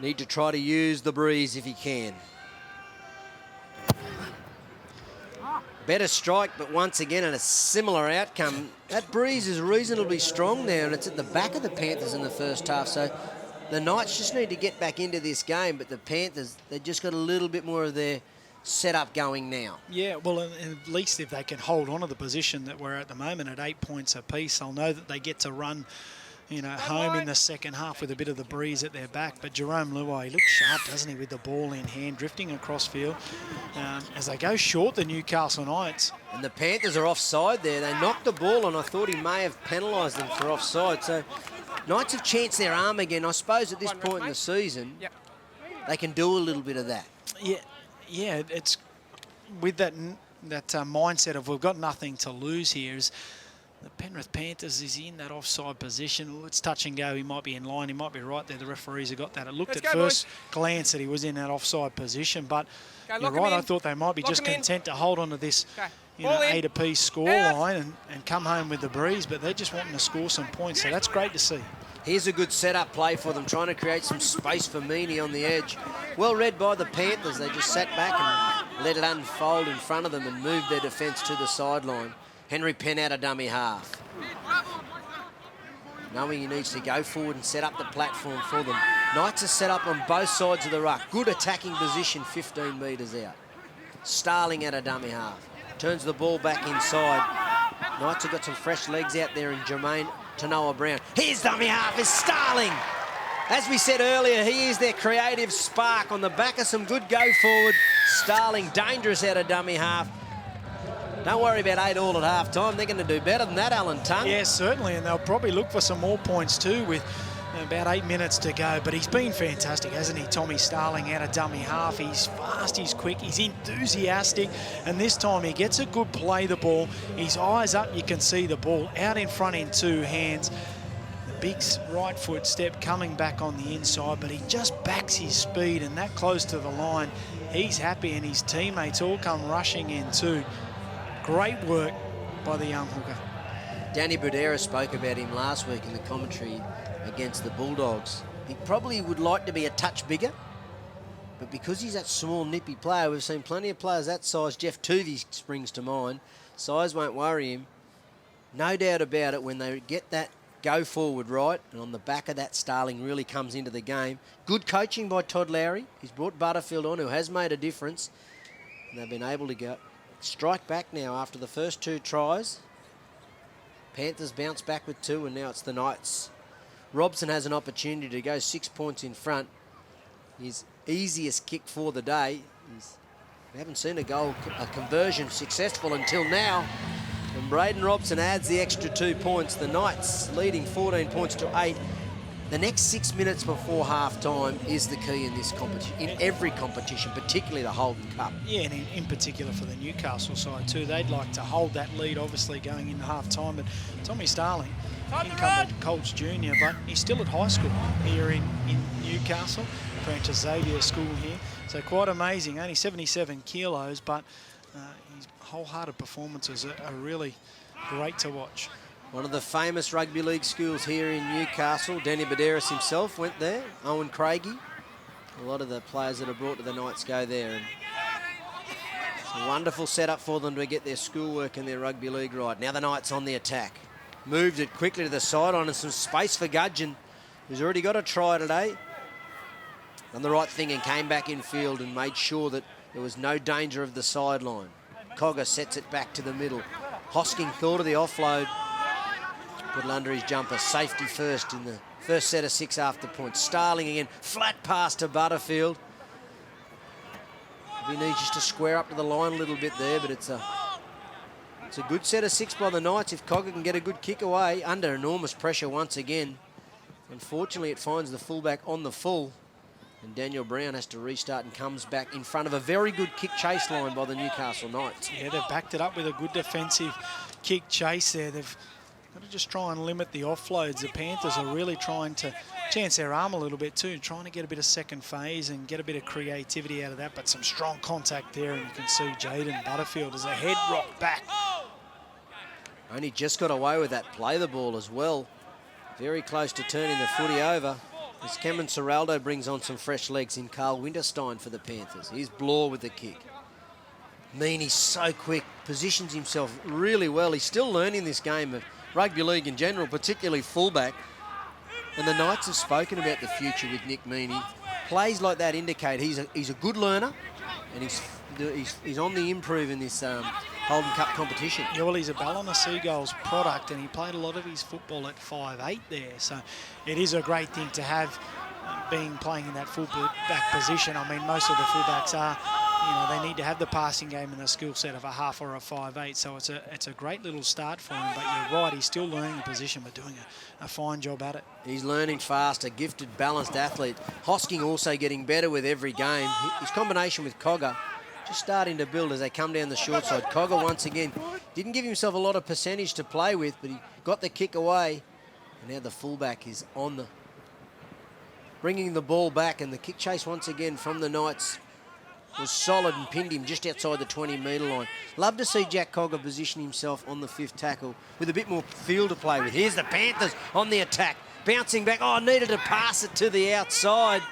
[SPEAKER 1] Need to try to use the breeze if he can. Better strike, but once again, and a similar outcome. That breeze is reasonably strong now, and it's at the back of the Panthers in the first half. So the Knights just need to get back into this game, but the Panthers, they've just got a little bit more of their setup going now.
[SPEAKER 2] Yeah, well, at least if they can hold on to the position that we're at the moment at 8 points apiece, they'll know that they get to run, you know, home in the second half with a bit of the breeze at their back. But Jerome Luai, he looks sharp, doesn't he, with the ball in hand, drifting across field. As they go short, the Newcastle Knights.
[SPEAKER 1] And the Panthers are offside there. They knocked the ball, and I thought he may have penalised them for offside. So Knights have chanced their arm again. I suppose at this point in the season, they can do a little bit of that.
[SPEAKER 2] Yeah, it's with that mindset of we've got nothing to lose here. Is the Penrith Panthers is in that offside position. It's touch and go. He might be in line. He might be right there. The referees have got that. It looked at first glance that he was in that offside position, but you're right. I thought they might be just content to hold on to this 8 apiece score line and come home with the breeze, but they're just wanting to score some points, so that's great to see.
[SPEAKER 1] Here's a good setup play for them, trying to create some space for Meany on the edge. Well read by the Panthers. They just sat back and let it unfold in front of them and moved their defence to the sideline. Henry Penn out of dummy half. Knowing he needs to go forward and set up the platform for them. Knights are set up on both sides of the ruck. Good attacking position 15 metres out. Starling out of dummy half. Turns the ball back inside. Knights have got some fresh legs out there in Jermaine Tanoa Brown. Here's dummy half, is Starling. As we said earlier, he is their creative spark on the back of some good go forward. Starling, dangerous out of dummy half. Don't worry about 8 all at half time. They're going to do better than that, Alan Tongue.
[SPEAKER 2] Yeah, certainly, and they'll probably look for some more points too with about 8 minutes to go. But he's been fantastic, hasn't he? Tommy Starling out of dummy half. He's fast, he's quick, he's enthusiastic, and this time he gets a good play the ball. His eyes up, you can see the ball out in front in 2 hands. The big right foot step coming back on the inside, but he just backs his speed, and that close to the line, he's happy, and his teammates all come rushing in too. Great work by the young hooker.
[SPEAKER 1] Danny Budera spoke about him last week in the commentary against the Bulldogs. He probably would like to be a touch bigger, but because he's that small, nippy player, we've seen plenty of players that size. Jeff Tuvey springs to mind. Size won't worry him. No doubt about it, when they get that go forward right, and on the back of that, Starling really comes into the game. Good coaching by Todd Lowry. He's brought Butterfield on, who has made a difference. And they've been able to strike back now after the first 2 tries. Panthers bounce back with 2, and now it's the Knights. Robson has an opportunity to go 6 points in front. His easiest kick for the day. We haven't seen a conversion successful until now. And Braden Robson adds the extra 2 points. The Knights leading 14 points to 8. The next 6 minutes before half-time is the key in this competition, in every competition, particularly the Holden Cup.
[SPEAKER 2] Yeah, and in particular for the Newcastle side too. They'd like to hold that lead, obviously, going into half-time. But Tommy Starling, incumbent Colts Junior, but he's still at high school here in Newcastle, Francis Xavier School here. So quite amazing, only 77 kilos, but his wholehearted performances are really great to watch.
[SPEAKER 1] One of the famous rugby league schools here in Newcastle. Danny Baderis himself went there. Owen Craigie. A lot of the players that are brought to the Knights go there. And it's a wonderful setup for them to get their schoolwork and their rugby league right. Now the Knights on the attack. Moved it quickly to the sideline and some space for Gudgeon, who's already got a try today. Done the right thing and came back in field and made sure that there was no danger of the sideline. Cogger sets it back to the middle. Hosking thought of the offload. Put it under his jumper. Safety first in the first set of 6 after points. Starling again. Flat pass to Butterfield. He needs just to square up to the line a little bit there, but it's a good set of 6 by the Knights. If Cogger can get a good kick away, under enormous pressure once again. Unfortunately, it finds the fullback on the full. And Daniel Brown has to restart and comes back in front of a very good kick chase line by the Newcastle Knights.
[SPEAKER 2] Yeah, they've backed it up with a good defensive kick chase there. They've got to just try and limit the offloads. The Panthers are really trying to chance their arm a little bit too, trying to get a bit of second phase and get a bit of creativity out of that, but some strong contact there, and you can see Jaden Butterfield as a head rock back.
[SPEAKER 1] Only just got away with that play the ball as well. Very close to turning the footy over. As Cameron Ciraldo brings on some fresh legs in Carl Winterstein for the Panthers. Here's Bloor with the kick. Meany's so quick, positions himself really well. He's still learning this game of rugby league in general, particularly fullback. And the Knights have spoken about the future with Nick Meany. Plays like that indicate he's a good learner, and he's on the improve in this Holden Cup competition.
[SPEAKER 2] Yeah, well, he's a Ballina Seagulls product, and he played a lot of his football at 5'8" there. So it is a great thing to have playing in that fullback position. I mean, most of the fullbacks are, they need to have the passing game and the skill set of a half or a 5'8". So it's a great little start for him. But you're right, he's still learning the position, but doing a fine job at it.
[SPEAKER 1] He's learning fast, a gifted, balanced athlete. Hosking also getting better with every game. His combination with Cogger just starting to build as they come down the short side. Cogger once again didn't give himself a lot of percentage to play with, but he got the kick away. And now the fullback is bringing the ball back, and the kick chase once again from the Knights was solid and pinned him just outside the 20-metre line. Love to see Jack Cogger position himself on the 5th tackle with a bit more field to play with. Here's the Panthers on the attack, bouncing back. Oh, needed to pass it to the outside.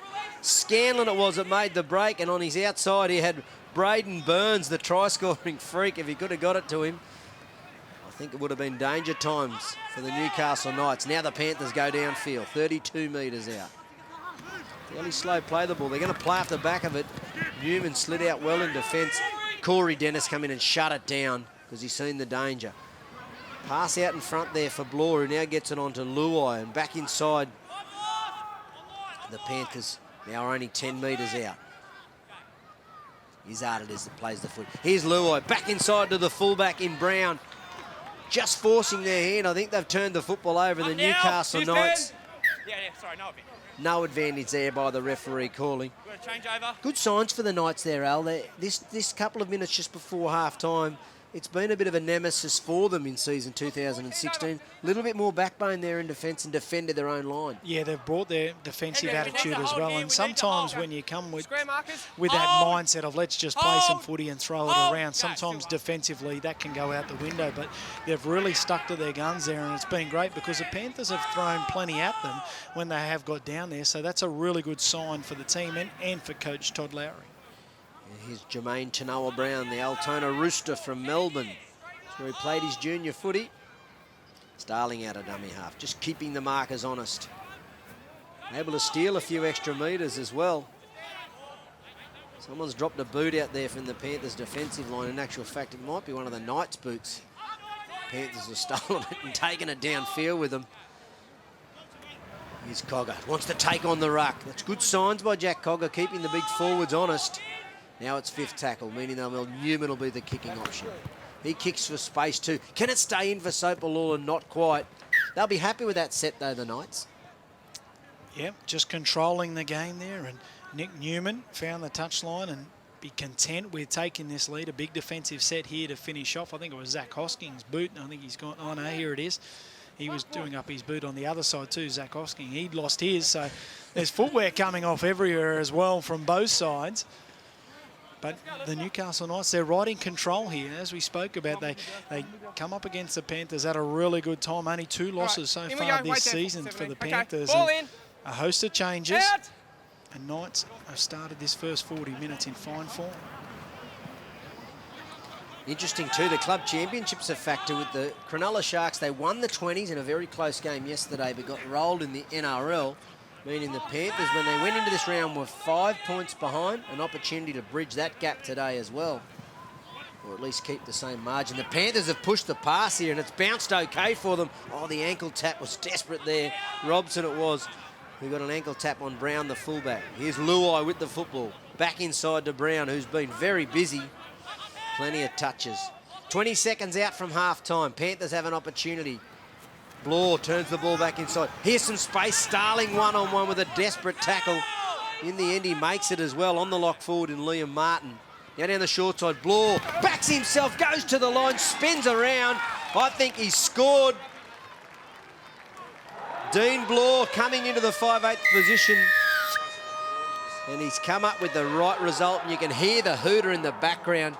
[SPEAKER 1] Scanlon it was that made the break, and on his outside he had Braden Burns, the try-scoring freak. If he could have got it to him, I think it would have been danger times for the Newcastle Knights. Now the Panthers go downfield, 32 metres out. Fairly slow play the ball. They're going to play off the back of it. Newman slid out well in defence. Corey Dennis come in and shut it down because he's seen the danger. Pass out in front there for Bloor, who now gets it on to Luai, and back inside. The Panthers now are only 10 metres out. Izzard it is that plays the foot. Here's Luai, back inside to the fullback in Brown. Just forcing their hand. I think they've turned the football over. The Newcastle Knights.
[SPEAKER 3] Sorry, no advantage.
[SPEAKER 1] No advantage there by the referee calling.
[SPEAKER 3] Change over.
[SPEAKER 1] Good signs for the Knights there, Al. This couple of minutes just before half-time, it's been a bit of a nemesis for them in season 2016. A little bit more backbone there in defence and defended their own line.
[SPEAKER 2] Yeah, they've brought their defensive attitude as well. And sometimes when you come with that mindset of let's just play some footy and throw it around, sometimes defensively that can go out the window. But they've really stuck to their guns there, and it's been great because the Panthers have thrown plenty at them when they have got down there. So that's a really good sign for the team and for Coach Todd Lowry.
[SPEAKER 1] Here's Jermaine Tanoa Brown, the Altona Rooster from Melbourne. That's where he played his junior footy. Starling out of dummy half, just keeping the markers honest. Able to steal a few extra metres as well. Someone's dropped a boot out there from the Panthers defensive line. In actual fact, it might be one of the Knights' boots. Panthers have stolen it and taken it downfield with them. Here's Cogger, wants to take on the ruck. That's good signs by Jack Cogger, keeping the big forwards honest. Now it's 5th tackle, meaning Newman will be the kicking option. He kicks for space too. Can it stay in for Sopalula? Not quite. They'll be happy with that set though, the Knights.
[SPEAKER 2] Yep, just controlling the game there, and Nick Newman found the touchline and be content with taking this lead. A big defensive set here to finish off. I think it was Zach Hosking's boot. I think he's gone, oh no, here it is. He was doing up his boot on the other side too, Zach Hosking. He'd lost his, so there's footwear coming off everywhere as well from both sides. But the Newcastle Knights, they're right in control here. As we spoke about, they come up against the Panthers at a really good time. Only 2 losses so far this season for the Panthers. And a host of changes. And Knights have started this first 40 minutes in fine form.
[SPEAKER 1] Interesting too, the club championships a factor with the Cronulla Sharks. They won the 20s in a very close game yesterday, but got rolled in the NRL. Meaning the Panthers, when they went into this round, were 5 points behind. An opportunity to bridge that gap today as well, or at least keep the same margin. The Panthers have pushed the pass here, and it's bounced okay for them. Oh, the ankle tap was desperate there. Robson it was, who got an ankle tap on Brown, the fullback. Here's Luai with the football. Back inside to Brown, who's been very busy. Plenty of touches. 20 seconds out from half-time. Panthers have an opportunity. Bloor turns the ball back inside. Here's some space. Starling one-on-one with a desperate tackle. In the end, he makes it as well on the lock forward in Liam Martin. Now down the short side, Bloor backs himself, goes to the line, spins around. I think he's scored. Dean Bloor coming into the 5/8 position. And he's come up with the right result, and you can hear the hooter in the background.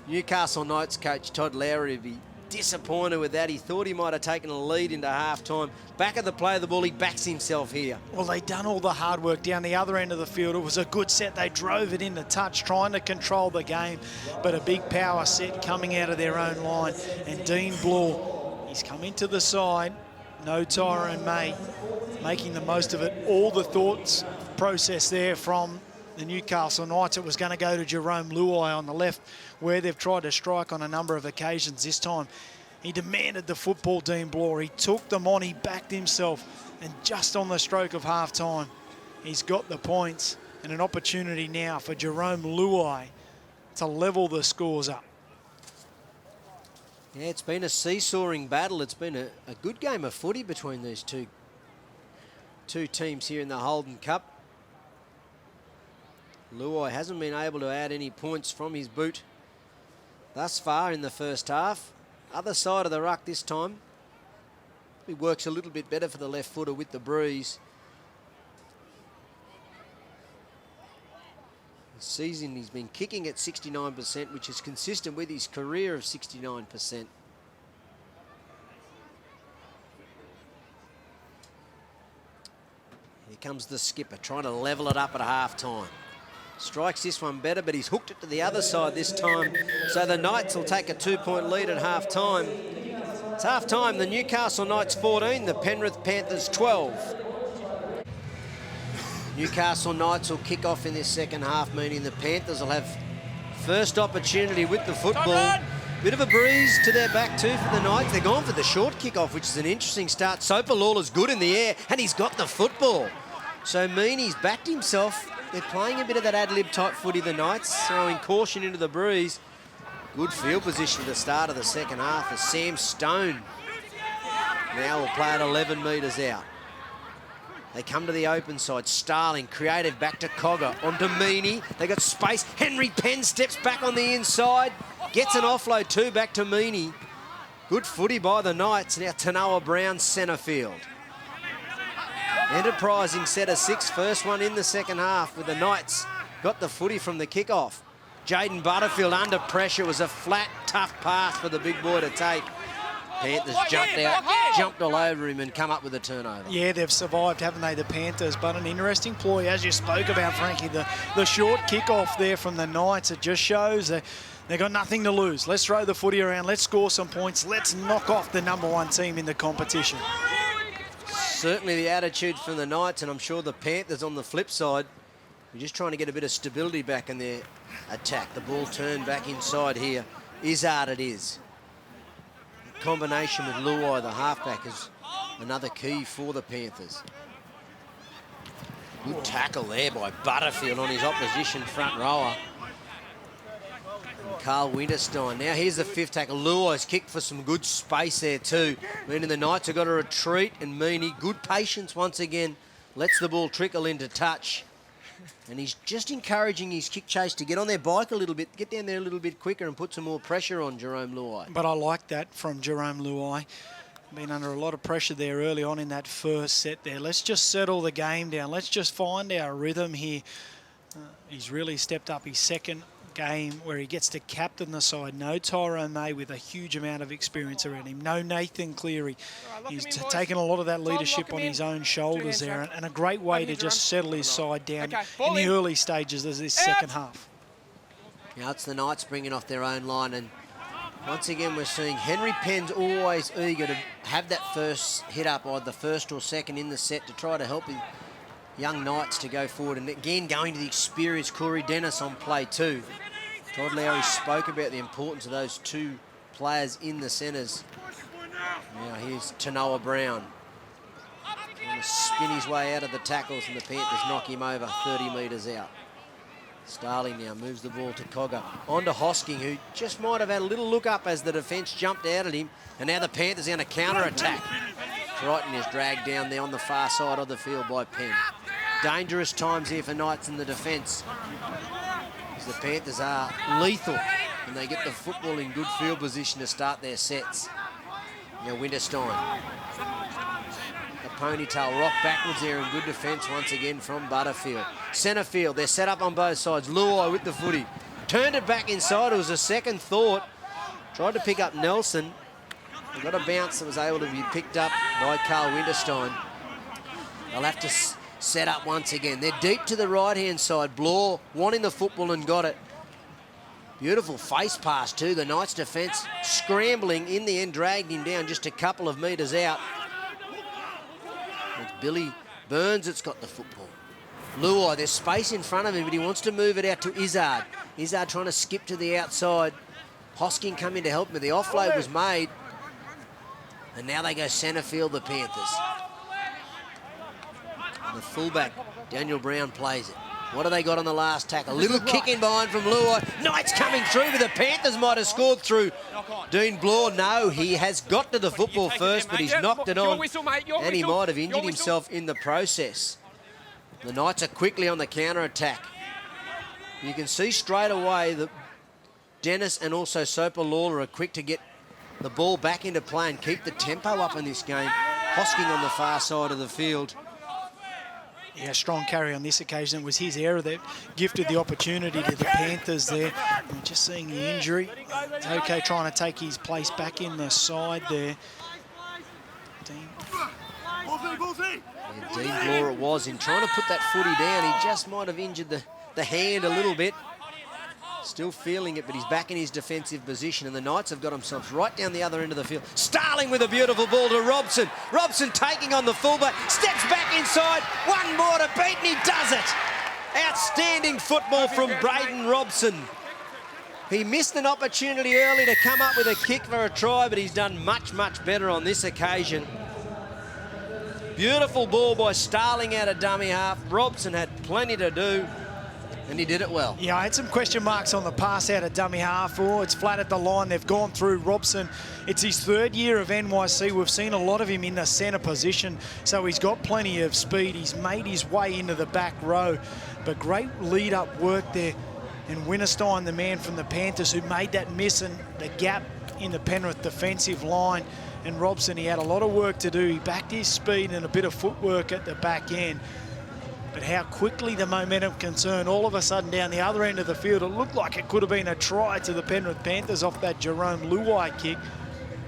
[SPEAKER 1] Newcastle Knights coach Todd Lowry would be disappointed with that. He thought he might have taken a lead into half-time. Back at the play of the ball, he backs himself here.
[SPEAKER 2] Well, they'd done all the hard work down the other end of the field. It was a good set. They drove it into touch, trying to control the game. But a big power set coming out of their own line. And Dean Bloor, he's come into the side. No Tyrone May, making the most of it. All the thoughts process there from the Newcastle Knights. It was going to go to Jerome Luai on the left, where they've tried to strike on a number of occasions. This time, he demanded the football, Dean Bloor. He took them on, he backed himself, and just on the stroke of half-time, he's got the points and an opportunity now for Jerome Luai to level the scores up.
[SPEAKER 1] Yeah, it's been a seesawing battle. It's been a good game of footy between these two teams here in the Holden Cup. Luai hasn't been able to add any points from his boot thus far in the first half. Other side of the ruck this time. He works a little bit better for the left footer with the breeze. This season he's been kicking at 69%, which is consistent with his career of 69%. Here comes the skipper, trying to level it up at half-time. Strikes this one better, but he's hooked it to the other side this time. So the Knights will take a 2-point lead at half-time. It's half-time, the Newcastle Knights 14, the Penrith Panthers 12. Newcastle Knights will kick off in this second half, meaning the Panthers will have first opportunity with the football. Bit of a breeze to their back too for the Knights. They're going for the short kick-off, which is an interesting start. Sopalala's good in the air, and he's got the football. So Meaney's backed himself. They're playing a bit of that ad-lib type footy, the Knights, throwing caution into the breeze. Good field position at the start of the second half as Sam Stone now will play at 11 metres out. They come to the open side. Starling, creative, back to Cogger. On to Meaney. They got space. Henry Penn steps back on the inside. Gets an offload too, back to Meaney. Good footy by the Knights. Now Tanoa Brown, centre field. Enterprising set of 6, first one in the second half with the Knights. Got the footy from the kickoff. Jaden Butterfield under pressure. It was a flat, tough pass for the big boy to take. Panthers jumped out, jumped all over him and come up with a turnover.
[SPEAKER 2] Yeah, they've survived, haven't they, the Panthers? But an interesting ploy, as you spoke about, Frankie, the short kick-off there from the Knights. It just shows that they've got nothing to lose. Let's throw the footy around. Let's score some points. Let's knock off the #1 team in the competition.
[SPEAKER 1] Certainly the attitude from the Knights, and I'm sure the Panthers on the flip side, we're just trying to get a bit of stability back in their attack. The ball turned back inside here. Izzard it is. The combination with Luai, the halfback, is another key for the Panthers. Good tackle there by Butterfield on his opposition front rower. And Carl Winterstein. Now here's the fifth tackle. Luai's kicked for some good space there too. Meaning the Knights have got to retreat, and Meaney, good patience once again, lets the ball trickle into touch. And he's just encouraging his kick chase to get on their bike a little bit, get down there a little bit quicker and put some more pressure on Jerome Luai.
[SPEAKER 2] But I like that from Jerome Luai. Been under a lot of pressure there early on in that first set there. Let's just settle the game down. Let's just find our rhythm here. He's really stepped up his second game where he gets to captain the side. No Tyrone May with a huge amount of experience around him. No Nathan Cleary. He's taken a lot on leadership on his own shoulders there, and a great way to just settle his side down in the early stages of this second half.
[SPEAKER 1] Now it's the Knights bringing off their own line, and once again we're seeing Henry Penn's always eager to have that first hit up, either the first or second in the set, to try to help his young Knights to go forward. And again, going to the experienced Corey Dennis on play too. Todd Lowry spoke about the importance of those two players in the centres. Now here's Tanoa Brown. Trying to spin his way out of the tackles, and the Panthers knock him over 30 metres out. Starling now moves the ball to Cogger. On to Hosking, who just might have had a little look up as the defence jumped out at him. And now the Panthers are going to counter-attack. Crichton is dragged down there on the far side of the field by Penn. Dangerous times here for Knights in the defence. As the Panthers are lethal and they get the football in good field position to start their sets. Now Winterstein. The ponytail rock backwards there in good defence once again from Butterfield. Centre field, they're set up on both sides. Luai with the footy. Turned it back inside, it was a second thought. Tried to pick up Nelson. They got a bounce that was able to be picked up by Carl Winterstein. They'll have to set up once again. They're deep to the right-hand side. Blore wanting the football and got it. Beautiful face pass too. The Knights defence scrambling in the end, dragged him down just a couple of metres out. It's Billy Burns that's got the football. Luai, there's space in front of him, but he wants to move it out to Izzard. Izzard trying to skip to the outside. Hosking coming to help him. The offload was made. And now they go centre field, the Panthers. And the fullback, Daniel Brown, plays it. What have they got on the last tackle? A little kick in behind from Luai. Knights coming through, but the Panthers might have scored through Dean Blore. No, he has got to the football first, but he's knocked it on. And he might have injured himself in the process. The Knights are quickly on the counter-attack. You can see straight away that Dennis and also Soper Lawler are quick to get the ball back into play and keep the tempo up in this game. Hosking on the far side of the field.
[SPEAKER 2] Yeah, strong carry on this occasion. It was his error that gifted the opportunity to the Panthers there. And just seeing the injury. Okay, trying to take his place back in the side there. Dean
[SPEAKER 1] Blore it was in trying to put that footy down. He just might have injured the hand a little bit. Still feeling it, but he's back in his defensive position, and the Knights have got themselves right down the other end of the field. Starling with a beautiful ball to Robson. Robson taking on the fullback, steps back inside, one more to beat, and he does it. Outstanding football from Braden Robson. He missed an opportunity early to come up with a kick for a try, but he's done much, much better on this occasion. Beautiful ball by Starling out of dummy half. Robson had plenty to do. And he did it well.
[SPEAKER 2] Yeah, I had some question marks on the pass out of dummy half. Oh, it's flat at the line. They've gone through Robson. It's his third year of NYC. We've seen a lot of him in the centre position, so he's got plenty of speed. He's made his way into the back row. But great lead-up work there. And Winterstein, the man from the Panthers, who made that miss and the gap in the Penrith defensive line. And Robson, he had a lot of work to do. He backed his speed and a bit of footwork at the back end. But how quickly the momentum can turn all of a sudden down the other end of the field. It looked like it could have been a try to the Penrith Panthers off that Jerome Luai kick.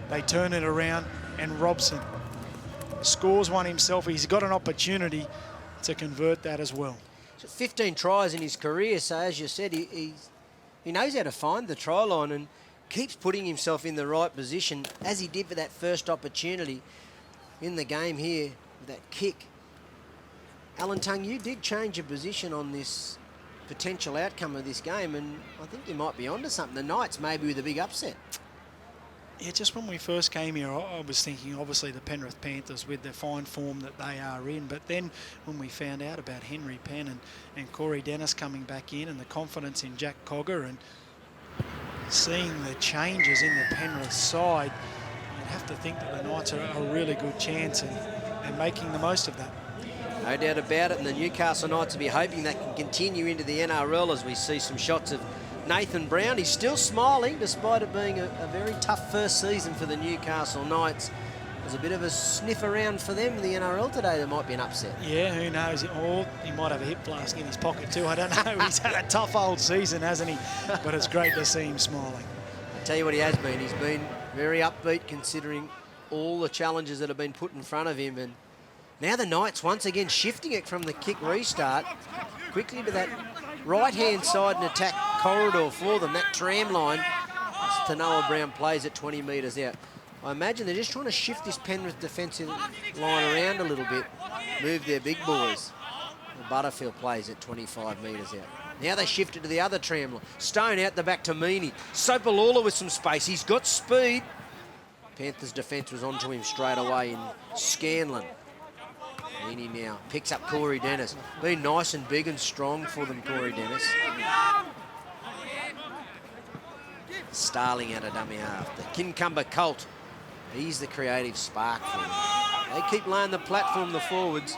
[SPEAKER 2] They turn it around, and Robson scores one himself. He's got an opportunity to convert that as well.
[SPEAKER 1] So 15 tries in his career, so as you said, he knows how to find the try line and keeps putting himself in the right position, as he did for that first opportunity in the game here with that kick. Alan Tung, you did change your position on this potential outcome of this game, and I think you might be onto something. The Knights maybe with a big upset.
[SPEAKER 2] Yeah, just when we first came here, I was thinking, obviously, the Penrith Panthers with the fine form that they are in. But then when we found out about Henry Penn and Corey Dennis coming back in and the confidence in Jack Cogger and seeing the changes in the Penrith side, you'd have to think that the Knights are a really good chance and making the most of that.
[SPEAKER 1] No doubt about it, and the Newcastle Knights will be hoping that can continue into the NRL as we see some shots of Nathan Brown. He's still smiling despite it being a very tough first season for the Newcastle Knights. There's a bit of a sniff around for them in the NRL today. There might be an upset.
[SPEAKER 2] Yeah, who knows? Or he might have a hip flask in his pocket too. I don't know. He's had a tough old season, hasn't he? But it's great to see him smiling.
[SPEAKER 1] I'll tell you what he has been. He's been very upbeat considering all the challenges that have been put in front of him. And now the Knights once again shifting it from the kick restart quickly to that right-hand side and attack corridor for them, that tram line. As Tanoa Brown plays at 20 metres out. I imagine they're just trying to shift this Penrith defensive line around a little bit, move their big boys. Butterfield plays at 25 metres out. Now they shift it to the other tram line. Stone out the back to Meaney. Sopalula with some space. He's got speed. Panthers defence was onto him straight away in Scanlon. Meaney now picks up Corey Dennis. Been nice and big and strong for them, Corey Dennis. Starling out of dummy half. The Kincumber Colt. He's the creative spark for them. They keep laying the platform, the forwards.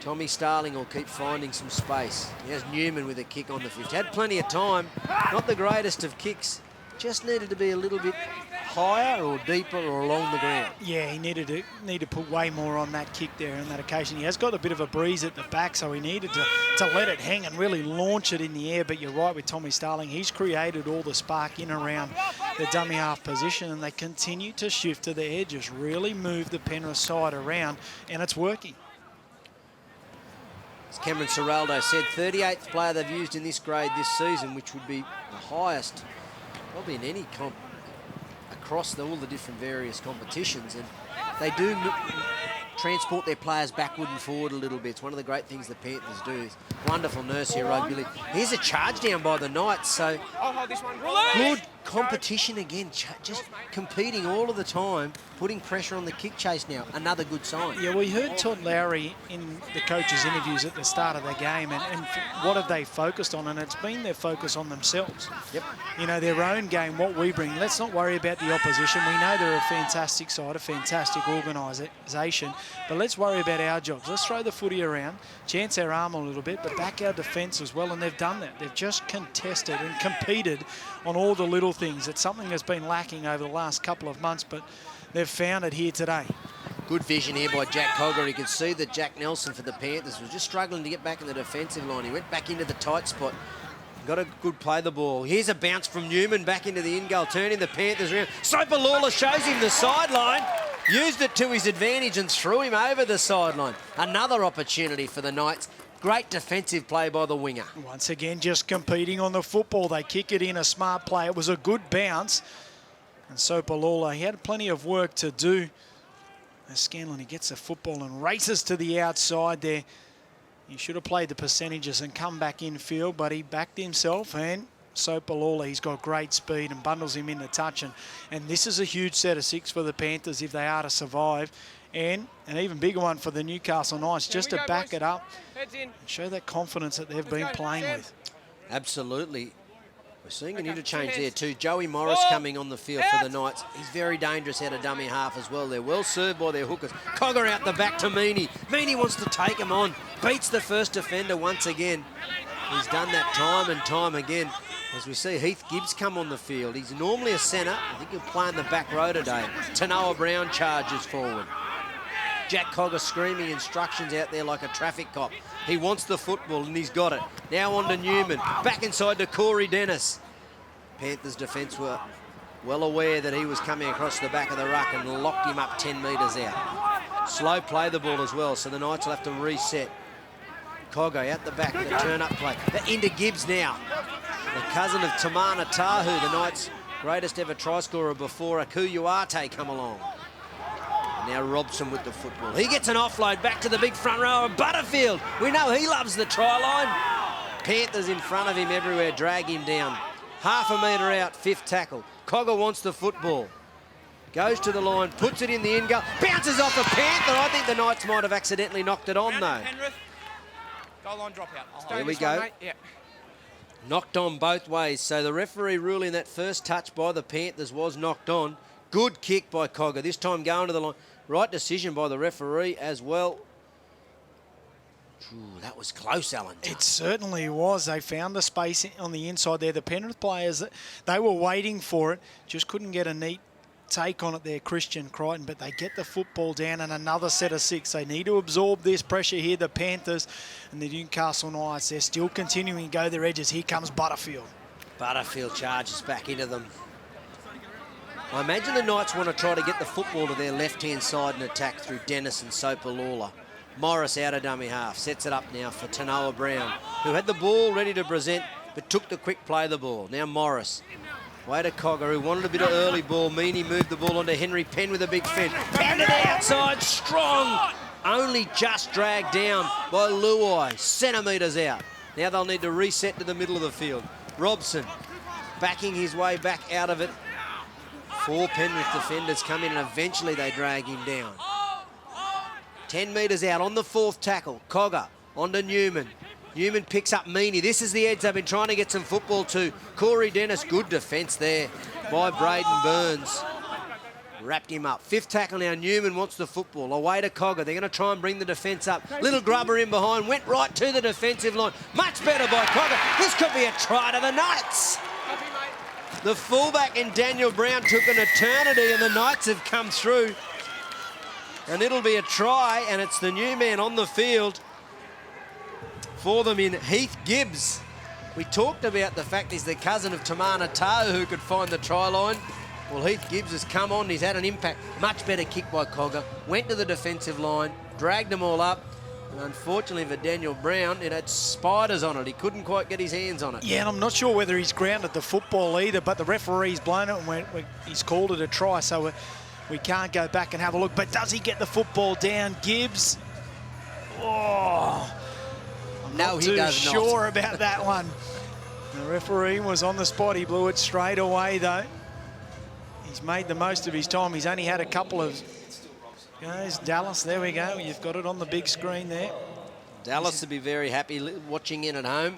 [SPEAKER 1] Tommy Starling will keep finding some space. Here's Newman with a kick on the 50. Had plenty of time. Not the greatest of kicks. Just needed to be a little bit higher or deeper or along the ground.
[SPEAKER 2] Yeah, he needed to put way more on that kick there on that occasion. He has got a bit of a breeze at the back, so he needed to let it hang and really launch it in the air. But you're right with Tommy Starling. He's created all the spark in and around the dummy half position, and they continue to shift to the edges, really move the Penrith side around, and it's working.
[SPEAKER 1] As Cameron Ciraldo said, 38th player they've used in this grade this season, which would be the highest probably in any comp across all the different various competitions. And they do transport their players backward and forward a little bit. It's one of the great things the Panthers do. Is wonderful nurse here, rugby league. Here's a charge down by the Knights, so
[SPEAKER 3] I'll hold this one.
[SPEAKER 1] good competition again, just competing all of the time, putting pressure on the kick chase now. Another good sign.
[SPEAKER 2] Yeah, we heard Todd Lowry in the coaches' interviews at the start of the game, and what have they focused on? And it's been their focus on themselves.
[SPEAKER 1] Yep.
[SPEAKER 2] You know, their own game, what we bring. Let's not worry about the opposition. We know they're a fantastic side, a fantastic organisation, but let's worry about our jobs. Let's throw the footy around, chance our arm a little bit, but back our defence as well, and they've done that. They've just contested and competed on all the little things. It's something that's been lacking over the last couple of months, but they've found it here today.
[SPEAKER 1] Good vision here by Jack Cogger. You can see that Jack Nelson for the Panthers was just struggling to get back in the defensive line. He went back into the tight spot. Got a good play the ball. Here's a bounce from Newman back into the in-goal, turning the Panthers around. Sopalula shows him the sideline. Used it to his advantage and threw him over the sideline. Another opportunity for the Knights. Great defensive play by the winger.
[SPEAKER 2] Once again, just competing on the football. They kick it in, a smart play. It was a good bounce. And Sopalula, he had plenty of work to do. As Scanlon, he gets the football and races to the outside there. He should have played the percentages and come back infield, but he backed himself, and Sopalula, he's got great speed and bundles him into touch. And this is a huge set of 6 for the Panthers if they are to survive. And an even bigger one for the Newcastle Knights, just to back it up and show that confidence that they've been playing with.
[SPEAKER 1] Absolutely. We're seeing an interchange there too. Joey Morris coming on the field for the Knights. He's very dangerous out of dummy half as well. They're well served by their hookers. Cogger out the back to Meaney. Meaney wants to take him on. Beats the first defender once again. He's done that time and time again. As we see Heath Gibbs come on the field. He's normally a centre. I think he'll play in the back row today. Tanoa Brown charges forward. Jack Cogger screaming instructions out there like a traffic cop. He wants the football and he's got it. Now on to Newman. Back inside to Corey Dennis. Panthers defence were well aware that he was coming across the back of the ruck and locked him up 10 metres out. Slow play the ball as well, so the Knights will have to reset. Cogger out the back, the turn-up play. Into Gibbs now. The cousin of Tamana Tahu, the Knights' greatest ever try scorer before Akuyuate come along. Now Robson with the football. He gets an offload back to the big front row of Butterfield. We know he loves the try line. Panthers in front of him everywhere, drag him down. Half a metre out, 5th tackle. Cogger wants the football. Goes to the line, puts it in the in goal. Bounces off a Panther. I think the Knights might have accidentally knocked it on though.
[SPEAKER 3] Goal line drop out.
[SPEAKER 1] There we go.
[SPEAKER 3] Yeah.
[SPEAKER 1] Knocked on both ways. So the referee ruling that first touch by the Panthers was knocked on. Good kick by Cogger. This time going to the line. Right decision by the referee as well. Ooh, that was close, Alan.
[SPEAKER 2] It certainly was. They found the space on the inside there. The Penrith players, they were waiting for it. Just couldn't get a neat take on it there, Christian Crichton. But they get the football down and another set of 6. They need to absorb this pressure here, the Panthers and the Newcastle Knights. They're still continuing to go their edges. Here comes Butterfield.
[SPEAKER 1] Butterfield charges back into them. I imagine the Knights want to try to get the football to their left-hand side and attack through Dennis and Sopalula. Morris out of dummy half, sets it up now for Tanoa Brown, who had the ball ready to present, but took the quick play the ball. Now Morris, way to Cogger, who wanted a bit of early ball. Meaney moved the ball onto Henry Penn with a big fend. Pounded outside, strong, only just dragged down by Luai, centimetres out. Now they'll need to reset to the middle of the field. Robson, backing his way back out of it. 4 Penrith defenders come in and eventually they drag him down. 10 metres out on the 4th tackle. Cogger onto Newman. Newman picks up Meaney. This is the edge they've been trying to get some football to. Corey Dennis, good defence there by Braden Burns. Wrapped him up. Fifth tackle now. Newman wants the football. Away to Cogger. They're going to try and bring the defence up. Little grubber in behind. Went right to the defensive line. Much better by Cogger. This could be a try to the Knights.
[SPEAKER 3] Copy, mate.
[SPEAKER 1] The fullback in Daniel Brown took an eternity and the Knights have come through. And it'll be a try, and it's the new man on the field for them in Heath Gibbs. We talked about the fact he's the cousin of Tamana Tau who could find the try line. Well, Heath Gibbs has come on, he's had an impact. Much better kick by Cogger. Went to the defensive line, dragged them all up. And unfortunately for Daniel Brown, it had spiders on it. He couldn't quite get his hands on it.
[SPEAKER 2] Yeah, and I'm not sure whether he's grounded the football either, but the referee's blown it and he's called it a try, so we can't go back and have a look. But does he get the football down, Gibbs? Oh, I'm
[SPEAKER 1] No,
[SPEAKER 2] not
[SPEAKER 1] he
[SPEAKER 2] too
[SPEAKER 1] does
[SPEAKER 2] sure
[SPEAKER 1] not.
[SPEAKER 2] about that one. The referee was on the spot. He blew it straight away, though. He's made the most of his time. He's only had a couple of goes. Dallas, there we go. You've got it on the big screen there.
[SPEAKER 1] Dallas would be very happy watching in at home.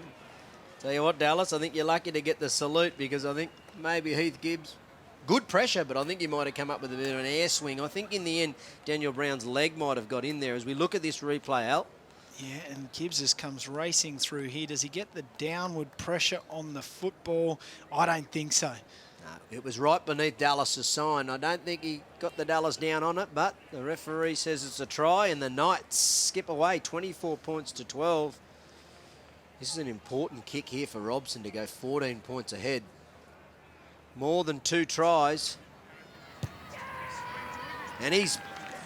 [SPEAKER 1] Tell you what, Dallas, I think you're lucky to get the salute because I think maybe Heath Gibbs, good pressure, but I think he might have come up with a bit of an air swing. I think in the end, Daniel Brown's leg might have got in there. As we look at this replay, Al.
[SPEAKER 2] Yeah, and Gibbs just comes racing through here. Does he get the downward pressure on the football? I don't think so.
[SPEAKER 1] No, it was right beneath Dallas's sign. I don't think he got the Dallas down on it, but the referee says it's a try, and the Knights skip away 24 points to 12. This is an important kick here for Robson to go 14 points ahead. More than 2 tries. And he's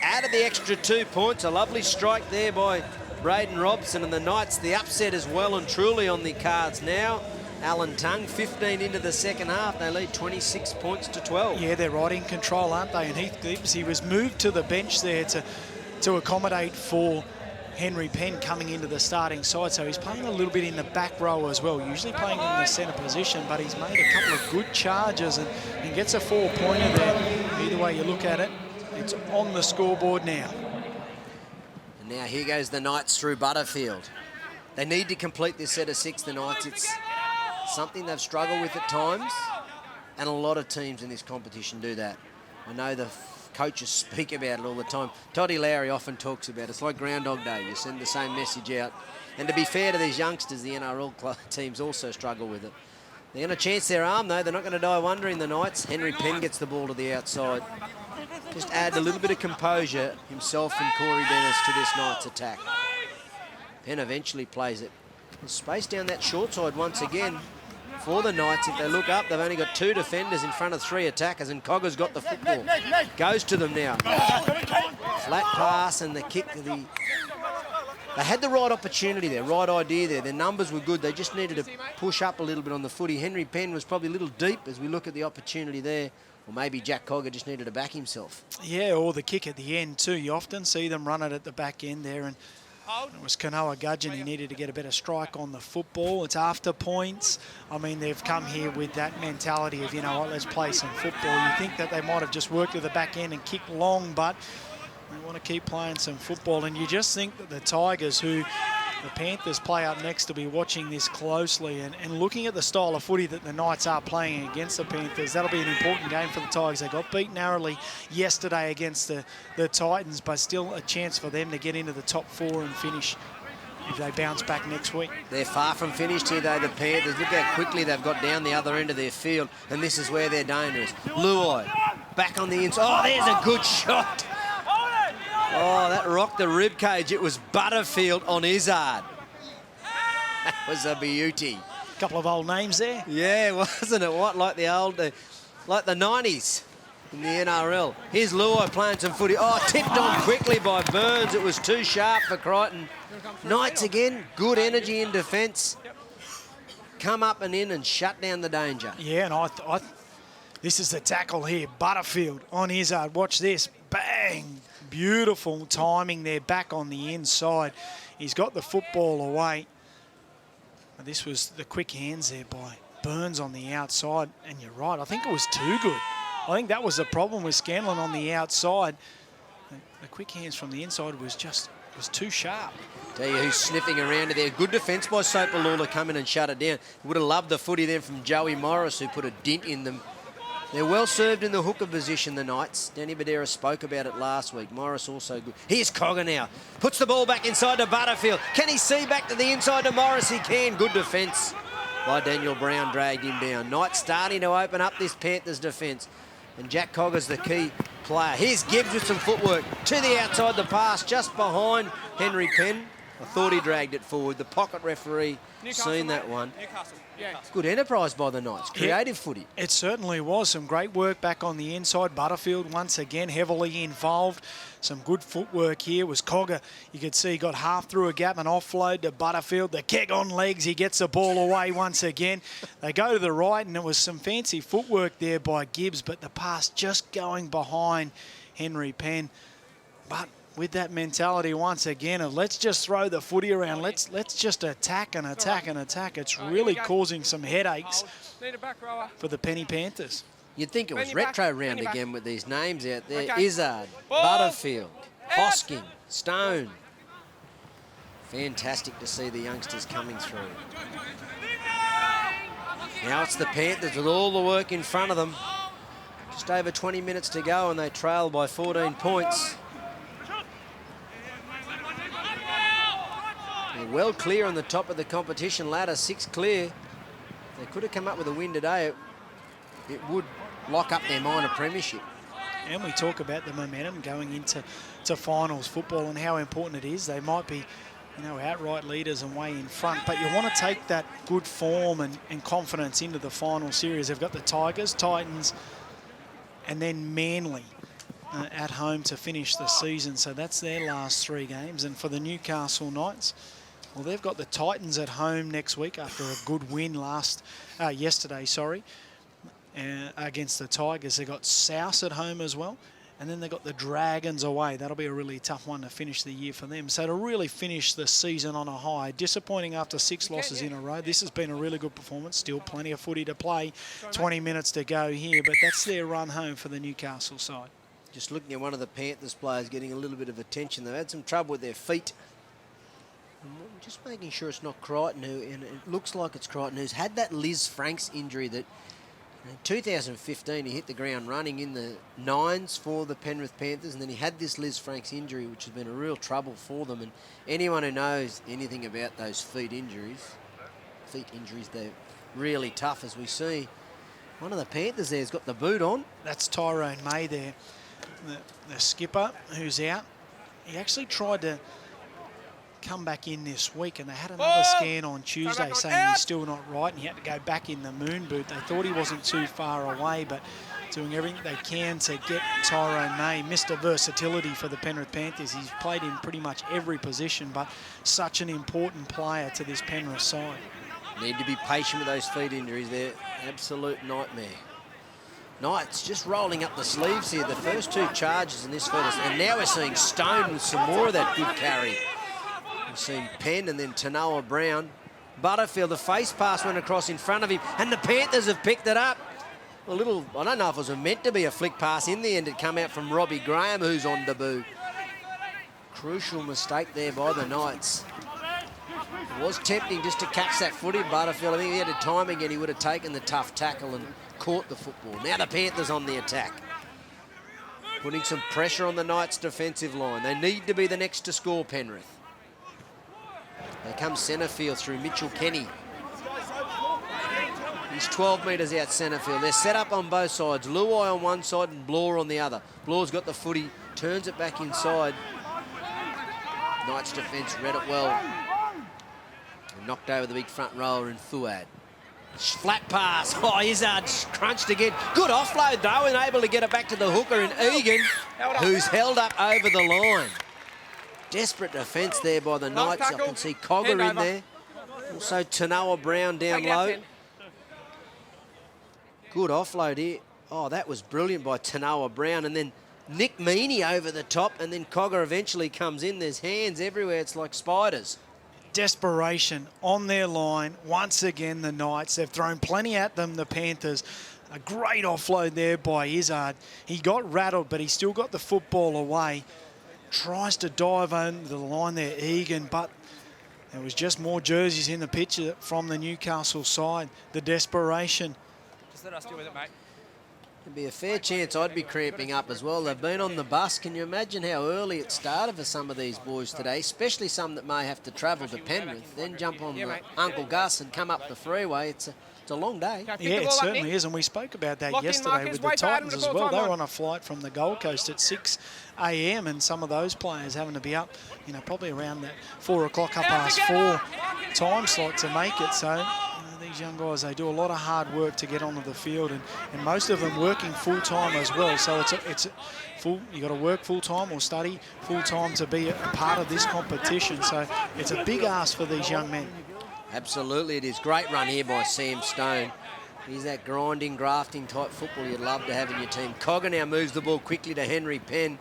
[SPEAKER 1] added the extra 2 points. A lovely strike there by Braden Robson, and the Knights, the upset is well and truly on the cards now. Alan Tongue, 15 into the second half. They lead 26 points to 12.
[SPEAKER 2] Yeah, they're right in control, aren't they? And Heath Gibbs, he was moved to the bench there to accommodate for Henry Penn coming into the starting side. So he's playing a little bit in the back row as well, usually playing in the centre position, but he's made a couple of good charges and gets a 4-pointer there. Either way you look at it, it's on the scoreboard now.
[SPEAKER 1] And now here goes the Knights through Butterfield. They need to complete this set of 6, the Knights. It's something they've struggled with at times, and a lot of teams in this competition do that. I know the coaches speak about it all the time. Toddy Lowry often talks about it. It's like Groundhog Day. You send the same message out. And to be fair to these youngsters, the NRL teams also struggle with it. They're going to chance their arm, though. They're not going to die wondering, the Knights. Henry Penn gets the ball to the outside. Just add a little bit of composure, himself and Corey Dennis, to this Knights attack. Penn eventually plays it. There's space down that short side once again for the Knights. If they look up, they've only got 2 defenders in front of 3 attackers, and Cogger's got the football. Goes to them now. Flat pass and the kick. They had the right opportunity there, right idea there. Their numbers were good. They just needed to push up a little bit on the footy. Henry Penn was probably a little deep as we look at the opportunity there. Or maybe Jack Cogger just needed to back himself.
[SPEAKER 2] Yeah, or the kick at the end too. You often see them run it at the back end there, and it was Kanoa Gudgeon. He needed to get a better strike on the football. It's after points. I mean, they've come here with that mentality of, you know what, let's play some football. You think that they might have just worked at the back end and kicked long, but they want to keep playing some football. And you just think that the Tigers, who the Panthers play up next, will be watching this closely and looking at the style of footy that the Knights are playing against the Panthers. That'll be an important game for the Tigers. They got beat narrowly yesterday against the Titans, but still a chance for them to get into the top 4 and finish if they bounce back next week.
[SPEAKER 1] They're far from finished here, though, the Panthers. Look how quickly they've got down the other end of their field, and this is where they're dangerous. Luai back on the inside. Oh, there's a good shot. Oh, that rocked the rib cage. It was Butterfield on Izzard. That was a beauty.
[SPEAKER 2] A couple of old names there.
[SPEAKER 1] Yeah, wasn't it? What, like the old, like the 90s in the NRL. Here's Luai playing some footy. Oh, tipped on quickly by Burns. It was too sharp for Crichton. Knights again, good energy in defence. Come up and in and shut down the danger.
[SPEAKER 2] Yeah, and this is the tackle here. Butterfield on Izzard. Watch this. Bang. Beautiful timing there, back on the inside. He's got the football away. This was the quick hands there by Burns on the outside. And you're right, I think it was too good. I think that was the problem with Scanlon on the outside. The quick hands from the inside was too sharp.
[SPEAKER 1] Tell you who's sniffing around there. Good defence by Sopalula, come in and shut it down. Would have loved the footy then from Joey Morris, who put a dint in them They're well served in the hooker position, the Knights. Danny Badera spoke about it last week. Morris also good. Here's Cogger now. Puts the ball back inside to Butterfield. Can he see back to the inside to Morris? He can. Good defence by Daniel Brown, dragged him down. Knights starting to open up this Panthers defence. And Jack Cogger's the key player. Here's Gibbs with some footwork. To the outside, the pass just behind Henry Penn. I thought he dragged it forward. The pocket referee seen that one. Good enterprise by the Knights. Creative footy.
[SPEAKER 2] It certainly was. Some great work back on the inside. Butterfield once again heavily involved. Some good footwork here was Cogger. You could see he got half through a gap and offload to Butterfield. The keg on legs. He gets the ball away once again. They go to the right and it was some fancy footwork there by Gibbs, but the pass just going behind Henry Penn. But with that mentality once again of let's just throw the footy around, let's just attack and attack and attack. It's really causing some headaches for the Penny Panthers.
[SPEAKER 1] You'd think it was retro round again with these names out there. Izzard, Butterfield, Hosking, Stone. Fantastic to see the youngsters coming through. Now it's the Panthers with all the work in front of them. Just over 20 minutes to go and they trail by 14 points. They're well clear on the top of the competition ladder, 6 clear. They could have come up with a win today. It would lock up their minor premiership.
[SPEAKER 2] And we talk about the momentum going into finals football and how important it is. They might be, outright leaders and way in front, but you want to take that good form and confidence into the final series. They've got the Tigers, Titans, and then Manly at home to finish the season. So that's their last 3 games. And for the Newcastle Knights, well, they've got the Titans at home next week after a good win yesterday, against the Tigers. They've got South at home as well. And then they've got the Dragons away. That'll be a really tough one to finish the year for them. So to really finish the season on a high, disappointing after 6 losses in a row. This has been a really good performance. Still plenty of footy to play. 20 minutes to go here, but that's their run home for the Newcastle side.
[SPEAKER 1] Just looking at one of the Panthers players getting a little bit of attention. They've had some trouble with their feet. Just making sure it's not Crichton, and it looks like it's Crichton, who's had that Liz Franks injury that in 2015 he hit the ground running in the 9s for the Penrith Panthers, and then he had this Liz Franks injury, which has been a real trouble for them. And anyone who knows anything about those feet injuries, they're really tough, as we see. One of the Panthers there has got the boot on.
[SPEAKER 2] That's Tyrone May there, the skipper who's out. He actually tried to come back in this week, and they had another scan on Tuesday saying he's still not right and he had to go back in the moon boot. They thought he wasn't too far away, but doing everything they can to get Tyrone May. Mr. Versatility for the Penrith Panthers. He's played in pretty much every position, but such an important player to this Penrith side.
[SPEAKER 1] Need to be patient with those feet injuries. They're absolute nightmare. Knights just rolling up the sleeves here. The first 2 charges in this first, and now we're seeing Stone with some more of that good carry. We've seen Penn and then Tanoa Brown. Butterfield, the face pass went across in front of him, and the Panthers have picked it up. A little, I don't know if it was meant to be a flick pass. In the end, it come out from Robbie Graham, who's on debut. Crucial mistake there by the Knights. It was tempting just to catch that footy, Butterfield. I think if he had time again, he would have taken the tough tackle and caught the football. Now the Panthers on the attack, putting some pressure on the Knights' defensive line. They need to be the next to score, Penrith. They come centre field through Mitchell Kenny. He's 12 metres out centre field. They're set up on both sides. Luai on one side and Bloor on the other. Bloor's got the footy, turns it back inside. Knights defence read it well. And knocked over the big front rower in Fuad. Flat pass. Oh, Izzard crunched again. Good offload though, and able to get it back to the hooker in Egan, who's held up over the line. Desperate defence there by the Knights. I can see Cogger in there. Also Tanoa Brown down low. Good offload here. Oh, that was brilliant by Tanoa Brown. And then Nick Meaney over the top, and then Cogger eventually comes in. There's hands everywhere. It's like spiders.
[SPEAKER 2] Desperation on their line. Once again, the Knights. They've thrown plenty at them, the Panthers. A great offload there by Izzard. He got rattled, but he still got the football away. Tries to dive under the line there, Egan, but there was just more jerseys in the picture from the Newcastle side. The desperation.
[SPEAKER 3] Just let us deal with it, mate.
[SPEAKER 1] There'd be a fair chance I'd be cramping up as well. They've been on the bus. Can you imagine how early it started for some of these boys today, especially some that may have to travel to Penrith, then jump on the Uncle Gus and come up the freeway. It's a long day.
[SPEAKER 2] Yeah, it certainly is, and we spoke about that yesterday with the Titans as well. They were on a flight from the Gold Coast at 6 a.m. and some of those players having to be up, you know, probably around that 4 o'clock, 4:30 time slot to make it. So these young guys, they do a lot of hard work to get onto the field, and most of them working full-time as well. So it's full. You got to work full-time or study full-time to be a part of this competition. So it's a big ask for these young men.
[SPEAKER 1] Absolutely, it is. Great run here by Sam Stone. He's that grinding, grafting type football you'd love to have in your team. Cogger now moves the ball quickly to Henry Penn.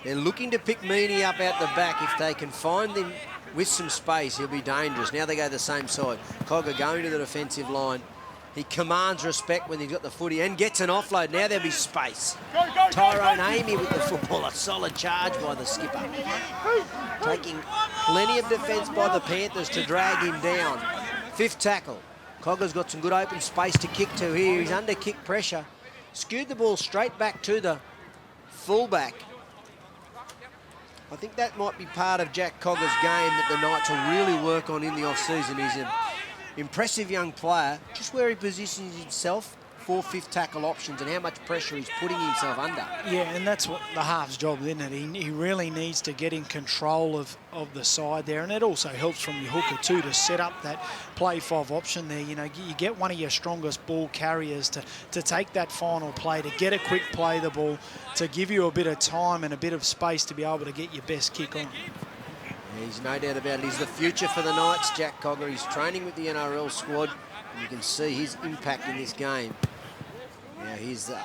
[SPEAKER 1] They're looking to pick Meaney up out the back. If they can find him with some space, he'll be dangerous. Now they go the same side. Cogger going to the defensive line. He commands respect when he's got the footy and gets an offload. Now there'll be space. Tyrone Amy with the football. A solid charge by the skipper. Taking plenty of defence by the Panthers to drag him down. 5th tackle. Cogger's got some good open space to kick to here. He's under kick pressure. Skewed the ball straight back to the fullback. I think that might be part of Jack Cogger's game that the Knights will really work on in the off-season. He's an impressive young player, just where he positions himself for 5th tackle options and how much pressure he's putting himself under.
[SPEAKER 2] Yeah, and that's what the half's job, isn't it? He really needs to get in control of the side there, and it also helps from your hooker too to set up that play 5 option there. You know, you get one of your strongest ball carriers to take that final play, to get a quick play the ball, to give you a bit of time and a bit of space to be able to get your best kick on.
[SPEAKER 1] He's no doubt about it. He's the future for the Knights, Jack Cogger. He's training with the NRL squad, and you can see his impact in this game. Now here's the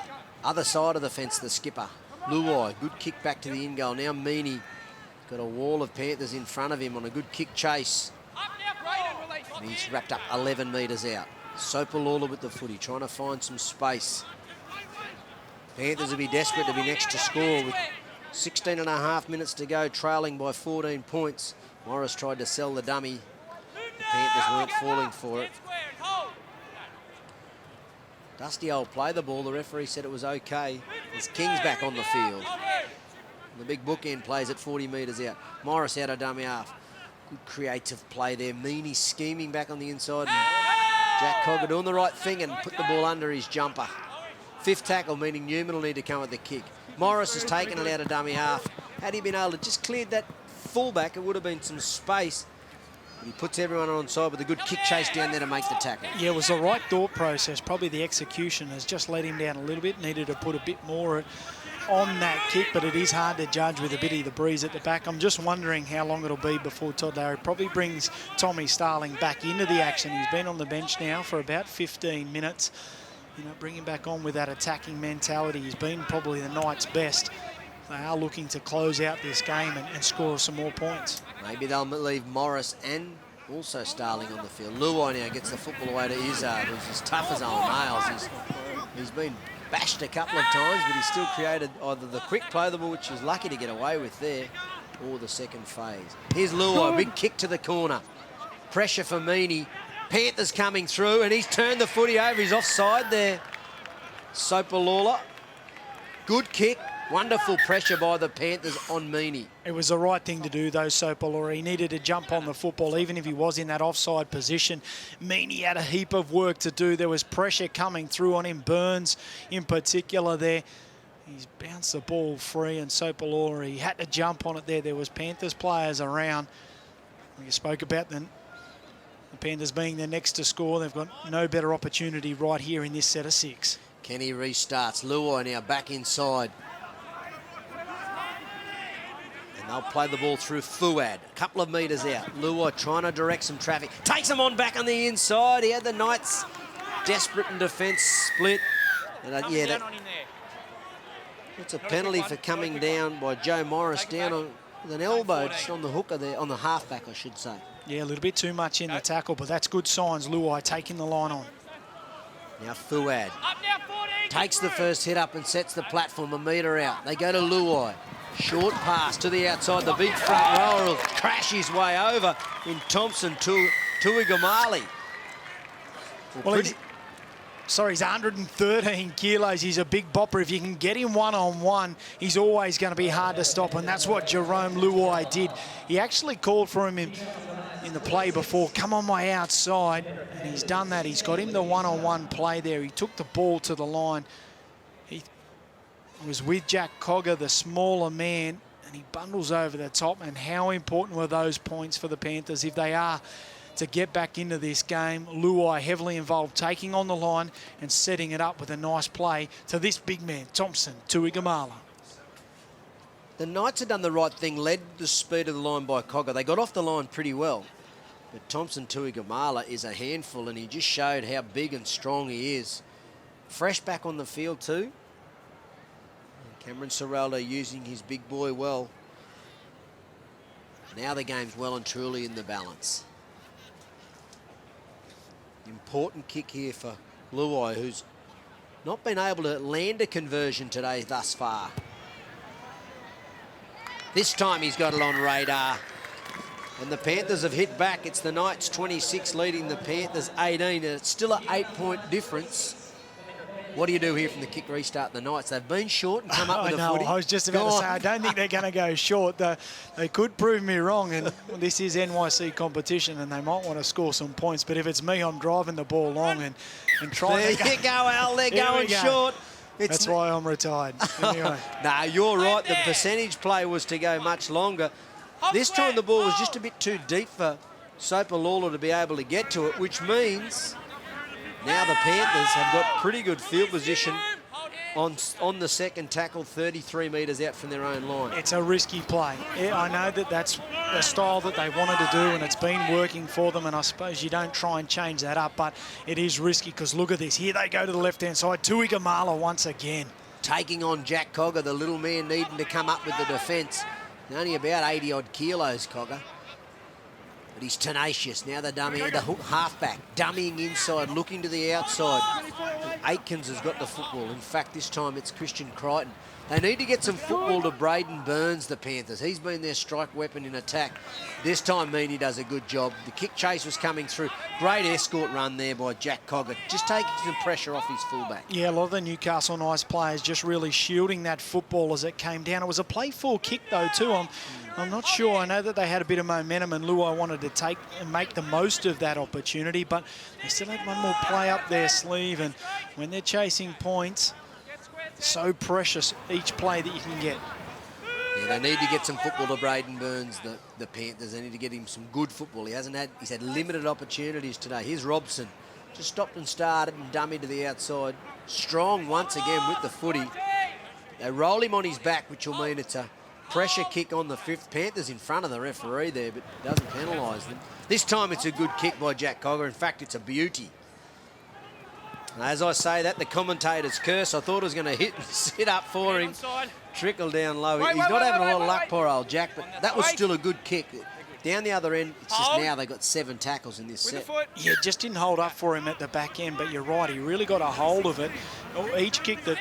[SPEAKER 1] other side of the fence, the skipper. Luai, good kick back to the in goal. Now Meaney got a wall of Panthers in front of him on a good kick chase. And he's wrapped up 11 metres out. Sopalula with the footy, trying to find some space. Panthers will be desperate to be next to score with 16 and a half minutes to go, trailing by 14 points. Morris tried to sell the dummy. The Panthers weren't falling for it. Dusty old play the ball. The referee said it was okay. There's King's back on the field. The big bookend plays at 40 metres out. Morris out of dummy half. Good creative play there. Meaney scheming back on the inside. And Jack Cogger doing the right thing and put the ball under his jumper. 5th tackle, meaning Newman will need to come at the kick. Morris has taken it out of dummy half. Had he been able to just clear that fullback, it would have been some space. But he puts everyone on side with a good kick chase down there to make the tackle.
[SPEAKER 2] Yeah, it was the right thought process. Probably the execution has just let him down a little bit. Needed to put a bit more on that kick, but it is hard to judge with a bit of the breeze at the back. I'm just wondering how long it'll be before Todd Larry probably brings Tommy Starling back into the action. He's been on the bench now for about 15 minutes. You know, bring him back on with that attacking mentality. He's been probably the Knights' best. They are looking to close out this game and score some more points.
[SPEAKER 1] Maybe they'll leave Morris and also Starling on the field. Luai now gets the football away to Izzard, who's as tough as old nails. He's been bashed a couple of times, but he's still created either the quick play the ball, which he's lucky to get away with there, or the second phase. Here's Luai, big kick to the corner. Pressure for Meaney. Panthers coming through, and he's turned the footy over. He's offside there. Sopalula. Good kick. Wonderful pressure by the Panthers on Meaney.
[SPEAKER 2] It was the right thing to do, though, Sopalula. He needed to jump on the football, even if he was in that offside position. Meaney had a heap of work to do. There was pressure coming through on him. Burns, in particular, there. He's bounced the ball free, and Sopalula, he had to jump on it there. There was Panthers players around. We spoke about the Panthers being the next to score. They've got no better opportunity right here in this set of 6.
[SPEAKER 1] Kenny restarts. Luai now back inside. They'll play the ball through Fuad, a couple of metres out. Luai trying to direct some traffic. Takes him on back on the inside. He had the Knights desperate in defence split. And, it's a penalty for coming down by Joe Morris down on, with an elbow just on the hooker there, on the halfback, I should say.
[SPEAKER 2] Yeah, a little bit too much in the tackle, but that's good signs. Luai taking the line on.
[SPEAKER 1] Now Fuad takes the first hit up and sets the platform a metre out. They go to Luai. Short pass to the outside. The big front rower will crash his way over in Thompson to Tuigamali.
[SPEAKER 2] Well, he's 113 kilos. He's a big bopper. If you can get him one-on-one, he's always going to be hard to stop, and that's what Jerome Luai did. He actually called for him in the play before, come on my outside, and he's done that. He's got him the one-on-one play there. He took the ball to the line. He was with Jack Cogger, the smaller man, and he bundles over the top. And how important were those points for the Panthers if they are to get back into this game? Luai heavily involved, taking on the line and setting it up with a nice play to this big man, Thompson Tuigamala.
[SPEAKER 1] The Knights had done the right thing, led the speed of the line by Cogger. They got off the line pretty well. But Thompson Tuigamala is a handful, and he just showed how big and strong he is. Fresh back on the field too. And Cameron Ciraldo using his big boy well. Now the game's well and truly in the balance. Important kick here for Luai, who's not been able to land a conversion today thus far. This time he's got it on radar. And the Panthers have hit back. It's the Knights 26 leading the Panthers 18. And it's still an 8-point difference. What do you do here from the kick restart? The Knights, they've been short and come up with a footy.
[SPEAKER 2] I was just about to say, I don't think they're going to go short. They could prove me wrong, and this is NYC competition, and they might want to score some points. But if it's me, I'm driving the ball long and trying to
[SPEAKER 1] There you go, Al. They're going short.
[SPEAKER 2] That's why I'm retired. Anyway.
[SPEAKER 1] No, you're right. The percentage play was to go much longer. This time the ball was just a bit too deep for Sopalula to be able to get to it, which means now the Panthers have got pretty good field position on the second tackle, 33 metres out from their own line.
[SPEAKER 2] It's a risky play. I know that's the style that they wanted to do, and it's been working for them, and I suppose you don't try and change that up, but it is risky because look at this. Here they go to the left-hand side. Tuigamala once again.
[SPEAKER 1] Taking on Jack Cogger, the little man needing to come up with the defence. Only about 80-odd kilos, Cogger. But he's tenacious. Now the halfback, dummying inside, looking to the outside. And Aikens has got the football. In fact, this time it's Christian Crichton. They need to get some football to Braden Burns, the Panthers. He's been their strike weapon in attack. This time Meany does a good job. The kick chase was coming through. Great escort run there by Jack Cogger. Just taking some pressure off his fullback.
[SPEAKER 2] Yeah, a lot of the Newcastle Knights players just really shielding that football as it came down. It was a play-full kick, though, too. I'm not sure. I know that they had a bit of momentum and Luai wanted to take and make the most of that opportunity, but they still had one more play up their sleeve, and when they're chasing points, so precious each play that you can get.
[SPEAKER 1] Yeah, they need to get some football to Braden Burns, the Panthers. They need to get him some good football. He's had limited opportunities today. Here's Robson. Just stopped and started and dummied to the outside. Strong once again with the footy. They roll him on his back, which will mean it's a pressure kick on the fifth. Panthers in front of the referee there, but doesn't penalise them. This time it's a good kick by Jack Cogger. In fact, it's a beauty. And as I say that, the commentator's curse. I thought it was going to hit and sit up for him. Trickle down low. He's not having a lot of luck, poor old Jack, but that was still a good kick. Down the other end, it's just now they've got 7 tackles in this set.
[SPEAKER 2] Yeah, just didn't hold up for him at the back end, but you're right, he really got a hold of it. Each kick that,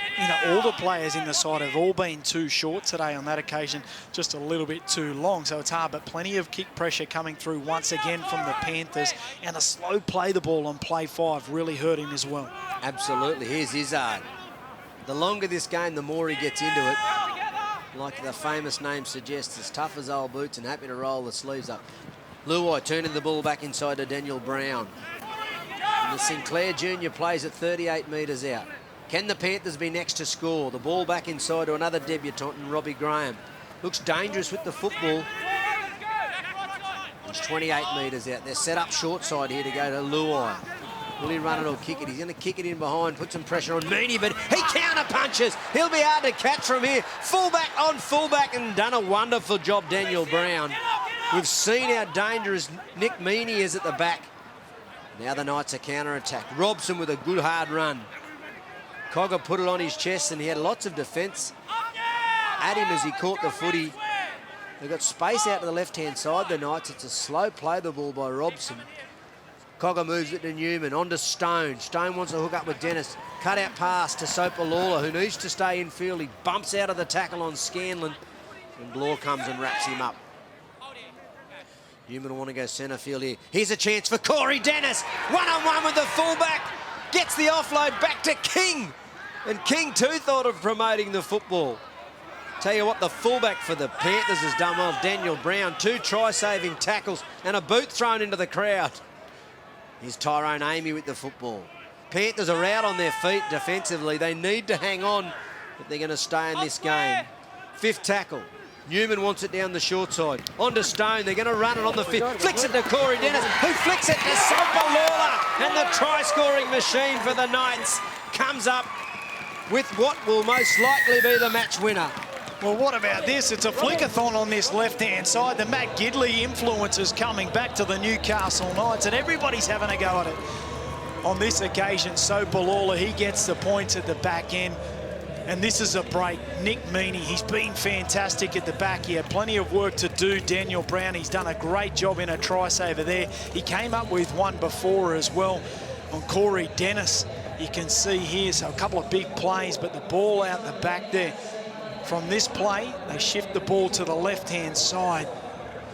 [SPEAKER 2] all the players in the side have all been too short today on that occasion, just a little bit too long, so it's hard, but plenty of kick pressure coming through once again from the Panthers, and a slow play the ball on play 5 really hurt him as well.
[SPEAKER 1] Absolutely. Here's Izzard. The longer this game, the more he gets into it. Like the famous name suggests, as tough as old boots and happy to roll the sleeves up. Luai turning the ball back inside to Daniel Brown. And the Sinclair Junior plays at 38 metres out. Can the Panthers be next to score? The ball back inside to another debutant, and Robbie Graham. Looks dangerous with the football. It's 28 metres out. They're set up short side here to go to Luai. Will he run it or kick it? He's going to kick it in behind, put some pressure on Meany, but he counter-punches. He'll be hard to catch from here. Fullback on fullback, and done a wonderful job, Daniel Brown. We've seen how dangerous Nick Meany is at the back. Now the Knights are counter-attack. Robson with a good hard run. Cogger put it on his chest, and he had lots of defence at him as he caught the footy. They've got space out to the left-hand side, the Knights. It's a slow play the ball by Robson. Cogger moves it to Newman, on to Stone. Stone wants to hook up with Dennis. Cut out pass to Sopalula, who needs to stay in field. He bumps out of the tackle on Scanlon, and Blore comes and wraps him up. Newman will want to go centre field here. Here's a chance for Corey Dennis. One-on-one with the fullback. Gets the offload back to King. And King too thought of promoting the football. Tell you what, the fullback for the Panthers has done well. Daniel Brown, 2 try-saving tackles and a boot thrown into the crowd. Here's Tyrone Amy with the football. Panthers are out on their feet defensively. They need to hang on if they're going to stay in this game. 5th tackle. Newman wants it down the short side. On to Stone. They're going to run it on the 5th. Flicks it to Corey Dennis, who flicks it to Sopalula. And the try-scoring machine for the Knights comes up with what will most likely be the match winner.
[SPEAKER 2] Well, what about this? It's a flickathon on this left-hand side. The Matt Gidley influence is coming back to the Newcastle Knights, and everybody's having a go at it. On this occasion, Sopalula, he gets the points at the back end. And this is a break. Nick Meaney, he's been fantastic at the back. He had plenty of work to do. Daniel Brown, he's done a great job in a try saver there. He came up with one before as well on Corey Dennis. You can see here, so a couple of big plays, but the ball out the back there. From this play, they shift the ball to the left-hand side.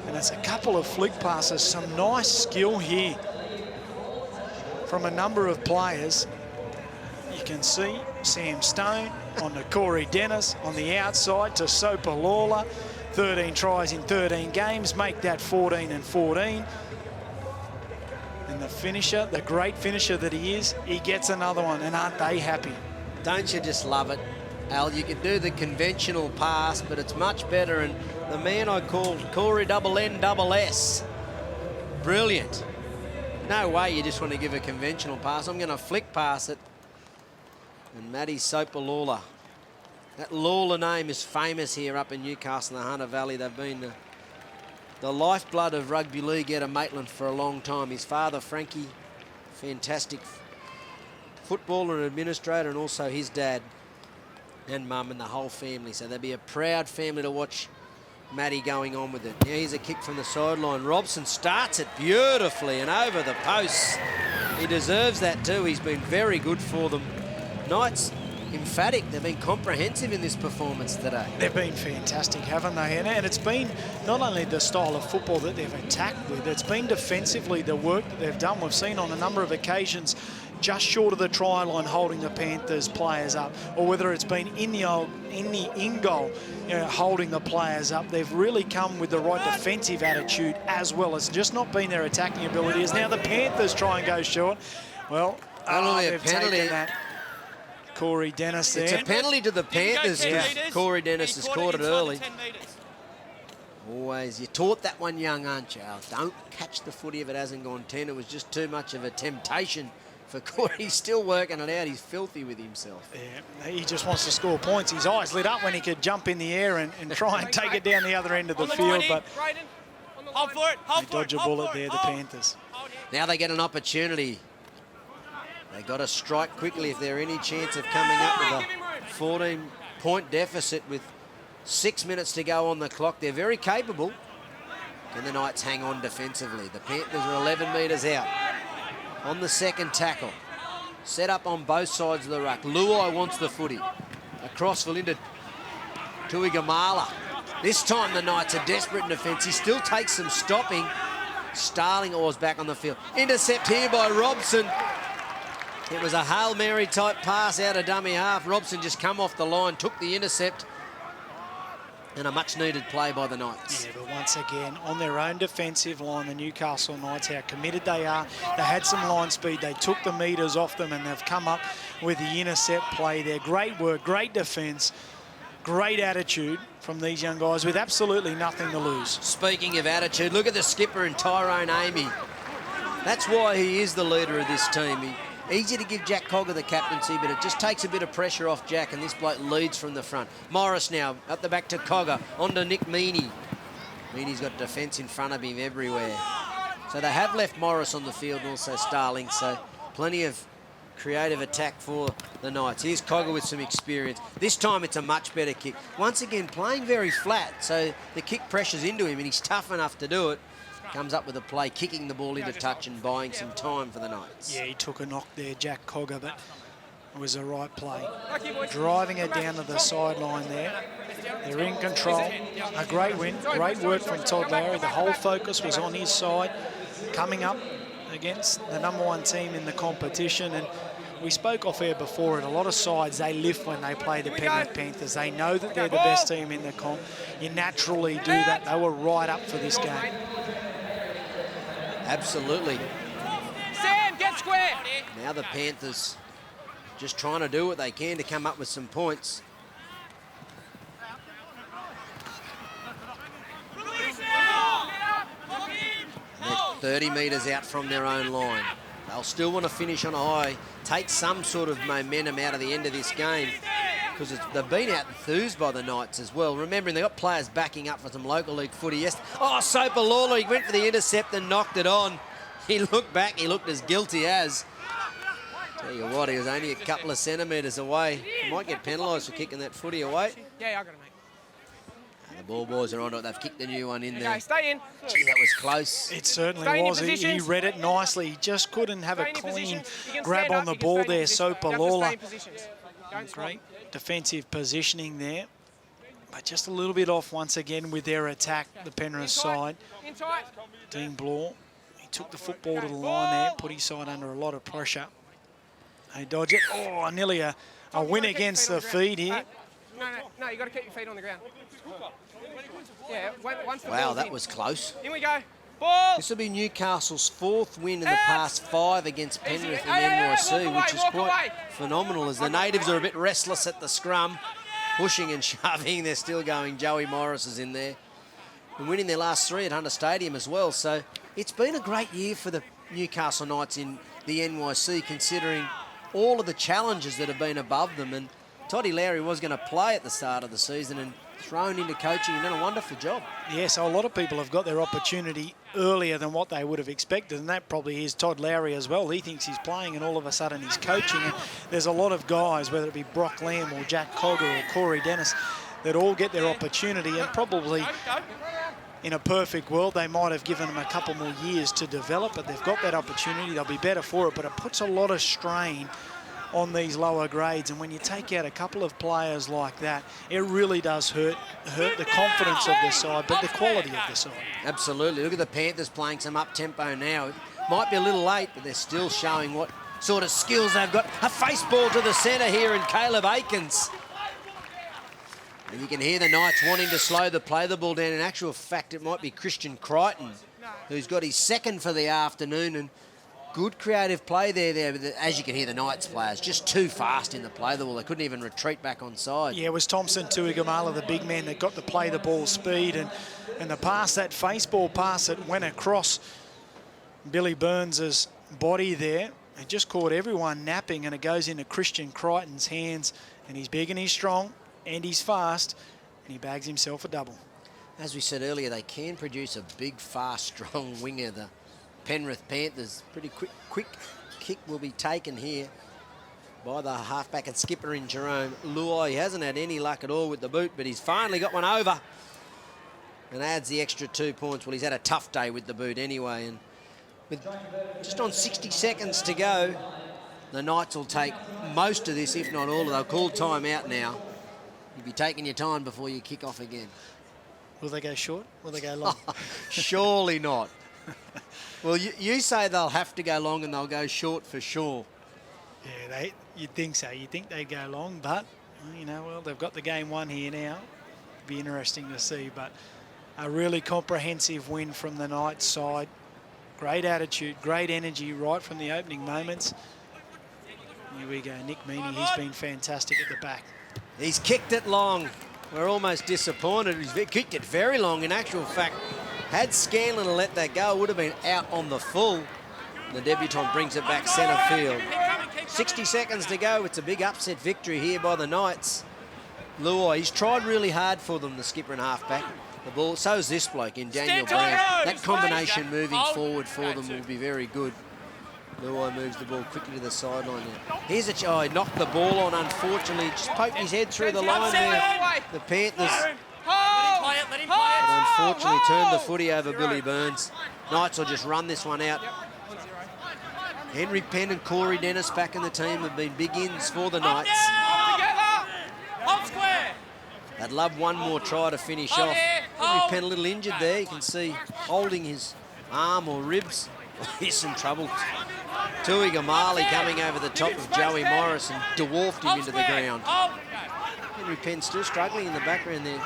[SPEAKER 2] And it's a couple of flick passes. Some nice skill here from a number of players. You can see Sam Stone on to Corey Dennis on the outside to Sopalula. 13 tries in 13 games, make that 14 and 14. And the finisher, the great finisher that he is, he gets another one, and aren't they happy?
[SPEAKER 1] Don't you just love it, Al? You can do the conventional pass, but it's much better. And the man I called Corey NNSS. Brilliant. No way you just want to give a conventional pass. I'm going to flick pass it. And Matty Sopalula. That Lawler name is famous here up in Newcastle and the Hunter Valley. They've been the lifeblood of rugby league out of Maitland for a long time. His father, Frankie, fantastic footballer and administrator, and also his dad and mum and the whole family. So they'll be a proud family to watch Matty going on with it. Now here's a kick from the sideline. Robson starts it beautifully and over the posts. He deserves that too. He's been very good for them. Knights emphatic. They've been comprehensive in this performance today.
[SPEAKER 2] They've been fantastic, haven't they? And it's been not only the style of football that they've attacked with, it's been defensively the work that they've done. We've seen on a number of occasions just short of the try line holding the Panthers players up, or whether it's been in goal, you know, holding the players up. They've really come with the right defensive attitude as well. It's just not been their attacking abilities. Now the Panthers try and go short. Well, they've taken that. Corey Dennis there.
[SPEAKER 1] It's a penalty to the Panthers because Corey Dennis has caught it early. Always. You taught that one young, aren't you, Al? Don't catch the footy if it hasn't gone 10. It was just too much of a temptation for Corey. He's still working it out. He's filthy with himself.
[SPEAKER 2] Yeah, he just wants to score points. His eyes lit up when he could jump in the air and try and take it down the other end of the field, but they dodge a bullet there, the Panthers.
[SPEAKER 1] Now they get an opportunity. They got to strike quickly if they're any chance of coming up with a 14-point deficit with 6 minutes to go on the clock. They're very capable. Can the Knights hang on defensively? The Panthers are 11 metres out. On the second tackle. Set up on both sides of the ruck. Luai wants the footy. Across Valinda. Tuigamala. This time the Knights are desperate in defence. He still takes some stopping. Starling was back on the field. Intercept here by Robson. It was a Hail Mary type pass out of dummy half. Robson just come off the line, took the intercept, and a much needed play by the Knights.
[SPEAKER 2] Yeah, but once again, on their own defensive line, the Newcastle Knights, how committed they are. They had some line speed. They took the metres off them, and they've come up with the intercept play there. Great work, great defence, great attitude from these young guys with absolutely nothing to lose.
[SPEAKER 1] Speaking of attitude, look at the skipper and Tyrone Amy. That's why he is the leader of this team. Easy to give Jack Cogger the captaincy, but it just takes a bit of pressure off Jack, and this bloke leads from the front. Morris now at the back to Cogger, on to Nick Meaney. Meaney's got defence in front of him everywhere. So they have left Morris on the field and also Starling, so plenty of creative attack for the Knights. Here's Cogger with some experience. This time it's a much better kick. Once again, playing very flat, so the kick pressures into him and he's tough enough to do it. Comes up with a play, kicking the ball into touch and buying some time for the Knights.
[SPEAKER 2] Yeah, he took a knock there, Jack Cogger, but it was the right play. Driving it down to the sideline there. They're in control. A great win. Great work from Todd Lowry. The whole focus was on his side. Coming up against the #1 team in the competition. And we spoke off air before, and a lot of sides, they lift when they play the Penrith Panthers. They know that they're the best team in the comp. You naturally do that. They were right up for this game.
[SPEAKER 1] Absolutely.
[SPEAKER 3] Sam, get square.
[SPEAKER 1] Now the Panthers just trying to do what they can to come up with some points. They're 30 metres out from their own line. They'll still want to finish on a high, take some sort of momentum out of the end of this game, because they've been out enthused by the Knights as well. Remembering they've got players backing up for some local league footy. Yes. Oh, Sopalolo, he went for the intercept and knocked it on. He looked back, he looked as guilty as. Tell you what, he was only a couple of centimetres away. He might get penalised for kicking that footy away.
[SPEAKER 3] Yeah, I got it, mate.
[SPEAKER 1] And the ball boys are on it. They've kicked the new one in there.
[SPEAKER 3] Okay, stay in.
[SPEAKER 1] Gee, that was close.
[SPEAKER 2] It certainly
[SPEAKER 3] Stay in your
[SPEAKER 2] was. He
[SPEAKER 3] positions.
[SPEAKER 2] read it nicely. He just couldn't have a
[SPEAKER 3] Stay in your
[SPEAKER 2] clean
[SPEAKER 3] positions. You can
[SPEAKER 2] grab
[SPEAKER 3] stand
[SPEAKER 2] on
[SPEAKER 3] up,
[SPEAKER 2] the
[SPEAKER 3] you can
[SPEAKER 2] ball
[SPEAKER 3] stay in
[SPEAKER 2] there,
[SPEAKER 3] your position. You have to stay
[SPEAKER 2] Sopalolo.
[SPEAKER 3] in positions. Don't swap.
[SPEAKER 2] Great defensive positioning there. But just a little bit off once again with their attack, the Penrith side.
[SPEAKER 3] In tight.
[SPEAKER 2] Dean Blore, he took the football to the line there, put his side under a lot of pressure. They dodge it. Oh, nearly a win against the feed here.
[SPEAKER 3] No, you got to keep your feet on the ground. Yeah, once the
[SPEAKER 1] Wow,
[SPEAKER 3] ball's
[SPEAKER 1] that
[SPEAKER 3] in.
[SPEAKER 1] was close.
[SPEAKER 3] In we go. Ball.
[SPEAKER 1] This will be Newcastle's 4th win in the past 5 against Penrith in
[SPEAKER 3] Hey, hey,
[SPEAKER 1] NYC,
[SPEAKER 3] walk away,
[SPEAKER 1] which is
[SPEAKER 3] walk
[SPEAKER 1] quite
[SPEAKER 3] away.
[SPEAKER 1] phenomenal, as the natives are a bit restless at the scrum, pushing and shoving. They're still going. Joey Morris is in there. And winning their last 3 at Hunter Stadium as well. So it's been a great year for the Newcastle Knights in the NYC, considering all of the challenges that have been above them. And Toddy Lowry was going to play at the start of the season and thrown into coaching and done a wonderful job.
[SPEAKER 2] Yeah, so a lot of people have got their opportunity earlier than what they would have expected, and that probably is Todd Lowry as well. He thinks he's playing, and all of a sudden he's coaching. And there's a lot of guys, whether it be Brock Lamb or Jack Cogger or Corey Dennis, that all get their opportunity, and probably in a perfect world, they might have given them a couple more years to develop, but they've got that opportunity. They'll be better for it, but it puts a lot of strain on these lower grades, and when you take out a couple of players like that, it really does hurt the confidence of the side, but the quality of the side.
[SPEAKER 1] Absolutely. Look at the Panthers playing some up-tempo now. It might be a little late, but they're still showing what sort of skills they've got. A face ball to the centre here, and Caleb Aikens. And you can hear the Knights wanting to slow the ball down. In actual fact, it might be Christian Crichton, who's got his 2nd for the afternoon, and good creative play there. But as you can hear, the Knights players just too fast in the play the ball. They couldn't even retreat back on side.
[SPEAKER 2] Yeah, it was Thompson Tuigamala, the big man, that got to play the ball speed, and the pass, that face ball pass that went across Billy Burns' body there, it just caught everyone napping, and it goes into Christian Crichton's hands, and he's big and he's strong and he's fast, and he bags himself a double.
[SPEAKER 1] As we said earlier, they can produce a big, fast, strong winger. The Penrith Panthers, pretty quick kick will be taken here by the halfback and skipper in Jerome Luai. He hasn't had any luck at all with the boot, but he's finally got one over and adds the extra 2 points. Well, he's had a tough day with the boot anyway, and with just on 60 seconds to go, the Knights will take most of this, if not all of it. They'll call time out now. You'll be taking your time before you kick off again.
[SPEAKER 2] Will they go short? Will they go long?
[SPEAKER 1] Surely not. Well, you say they'll have to go long and they'll go short for sure.
[SPEAKER 2] Yeah, you'd think so. You'd think they'd go long, but, well, they've got the game won here now. Be interesting to see, but a really comprehensive win from the Knights side. Great attitude, great energy right from the opening moments. Here we go, Nick Meaney, he's been fantastic at the back.
[SPEAKER 1] He's kicked it long. We're almost disappointed. He's kicked it very long. In actual fact, had Scanlon let that go, it would have been out on the full. The debutant brings it back centre field. 60 seconds to go. It's a big upset victory here by the Knights. Luai, he's tried really hard for them, the skipper and halfback. The ball, so is this bloke in Daniel Brown. That combination moving forward for them will be very good. Luai moves the ball quickly to the sideline now. Here's he knocked the ball on, unfortunately. Just poked his head through the line there. The Panthers, but unfortunately turned the footy over Billy Burns. Knights will just run this one out. Henry Penn and Corey Dennis back in the team have been big ins for the Knights. They'd love one more try to finish off. Henry Penn a little injured there. You can see holding his arm or ribs. He's in trouble. Tui Gamali coming over the top of Joey Morris and dwarfed him into the ground. Henry Penn still struggling in the background there.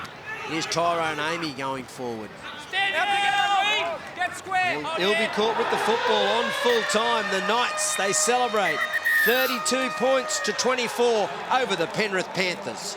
[SPEAKER 1] Here's Tyrone Amy going forward.
[SPEAKER 3] Get square.
[SPEAKER 1] He'll be caught with the football on full time. The Knights, they celebrate 32 points to 24 over the Penrith Panthers.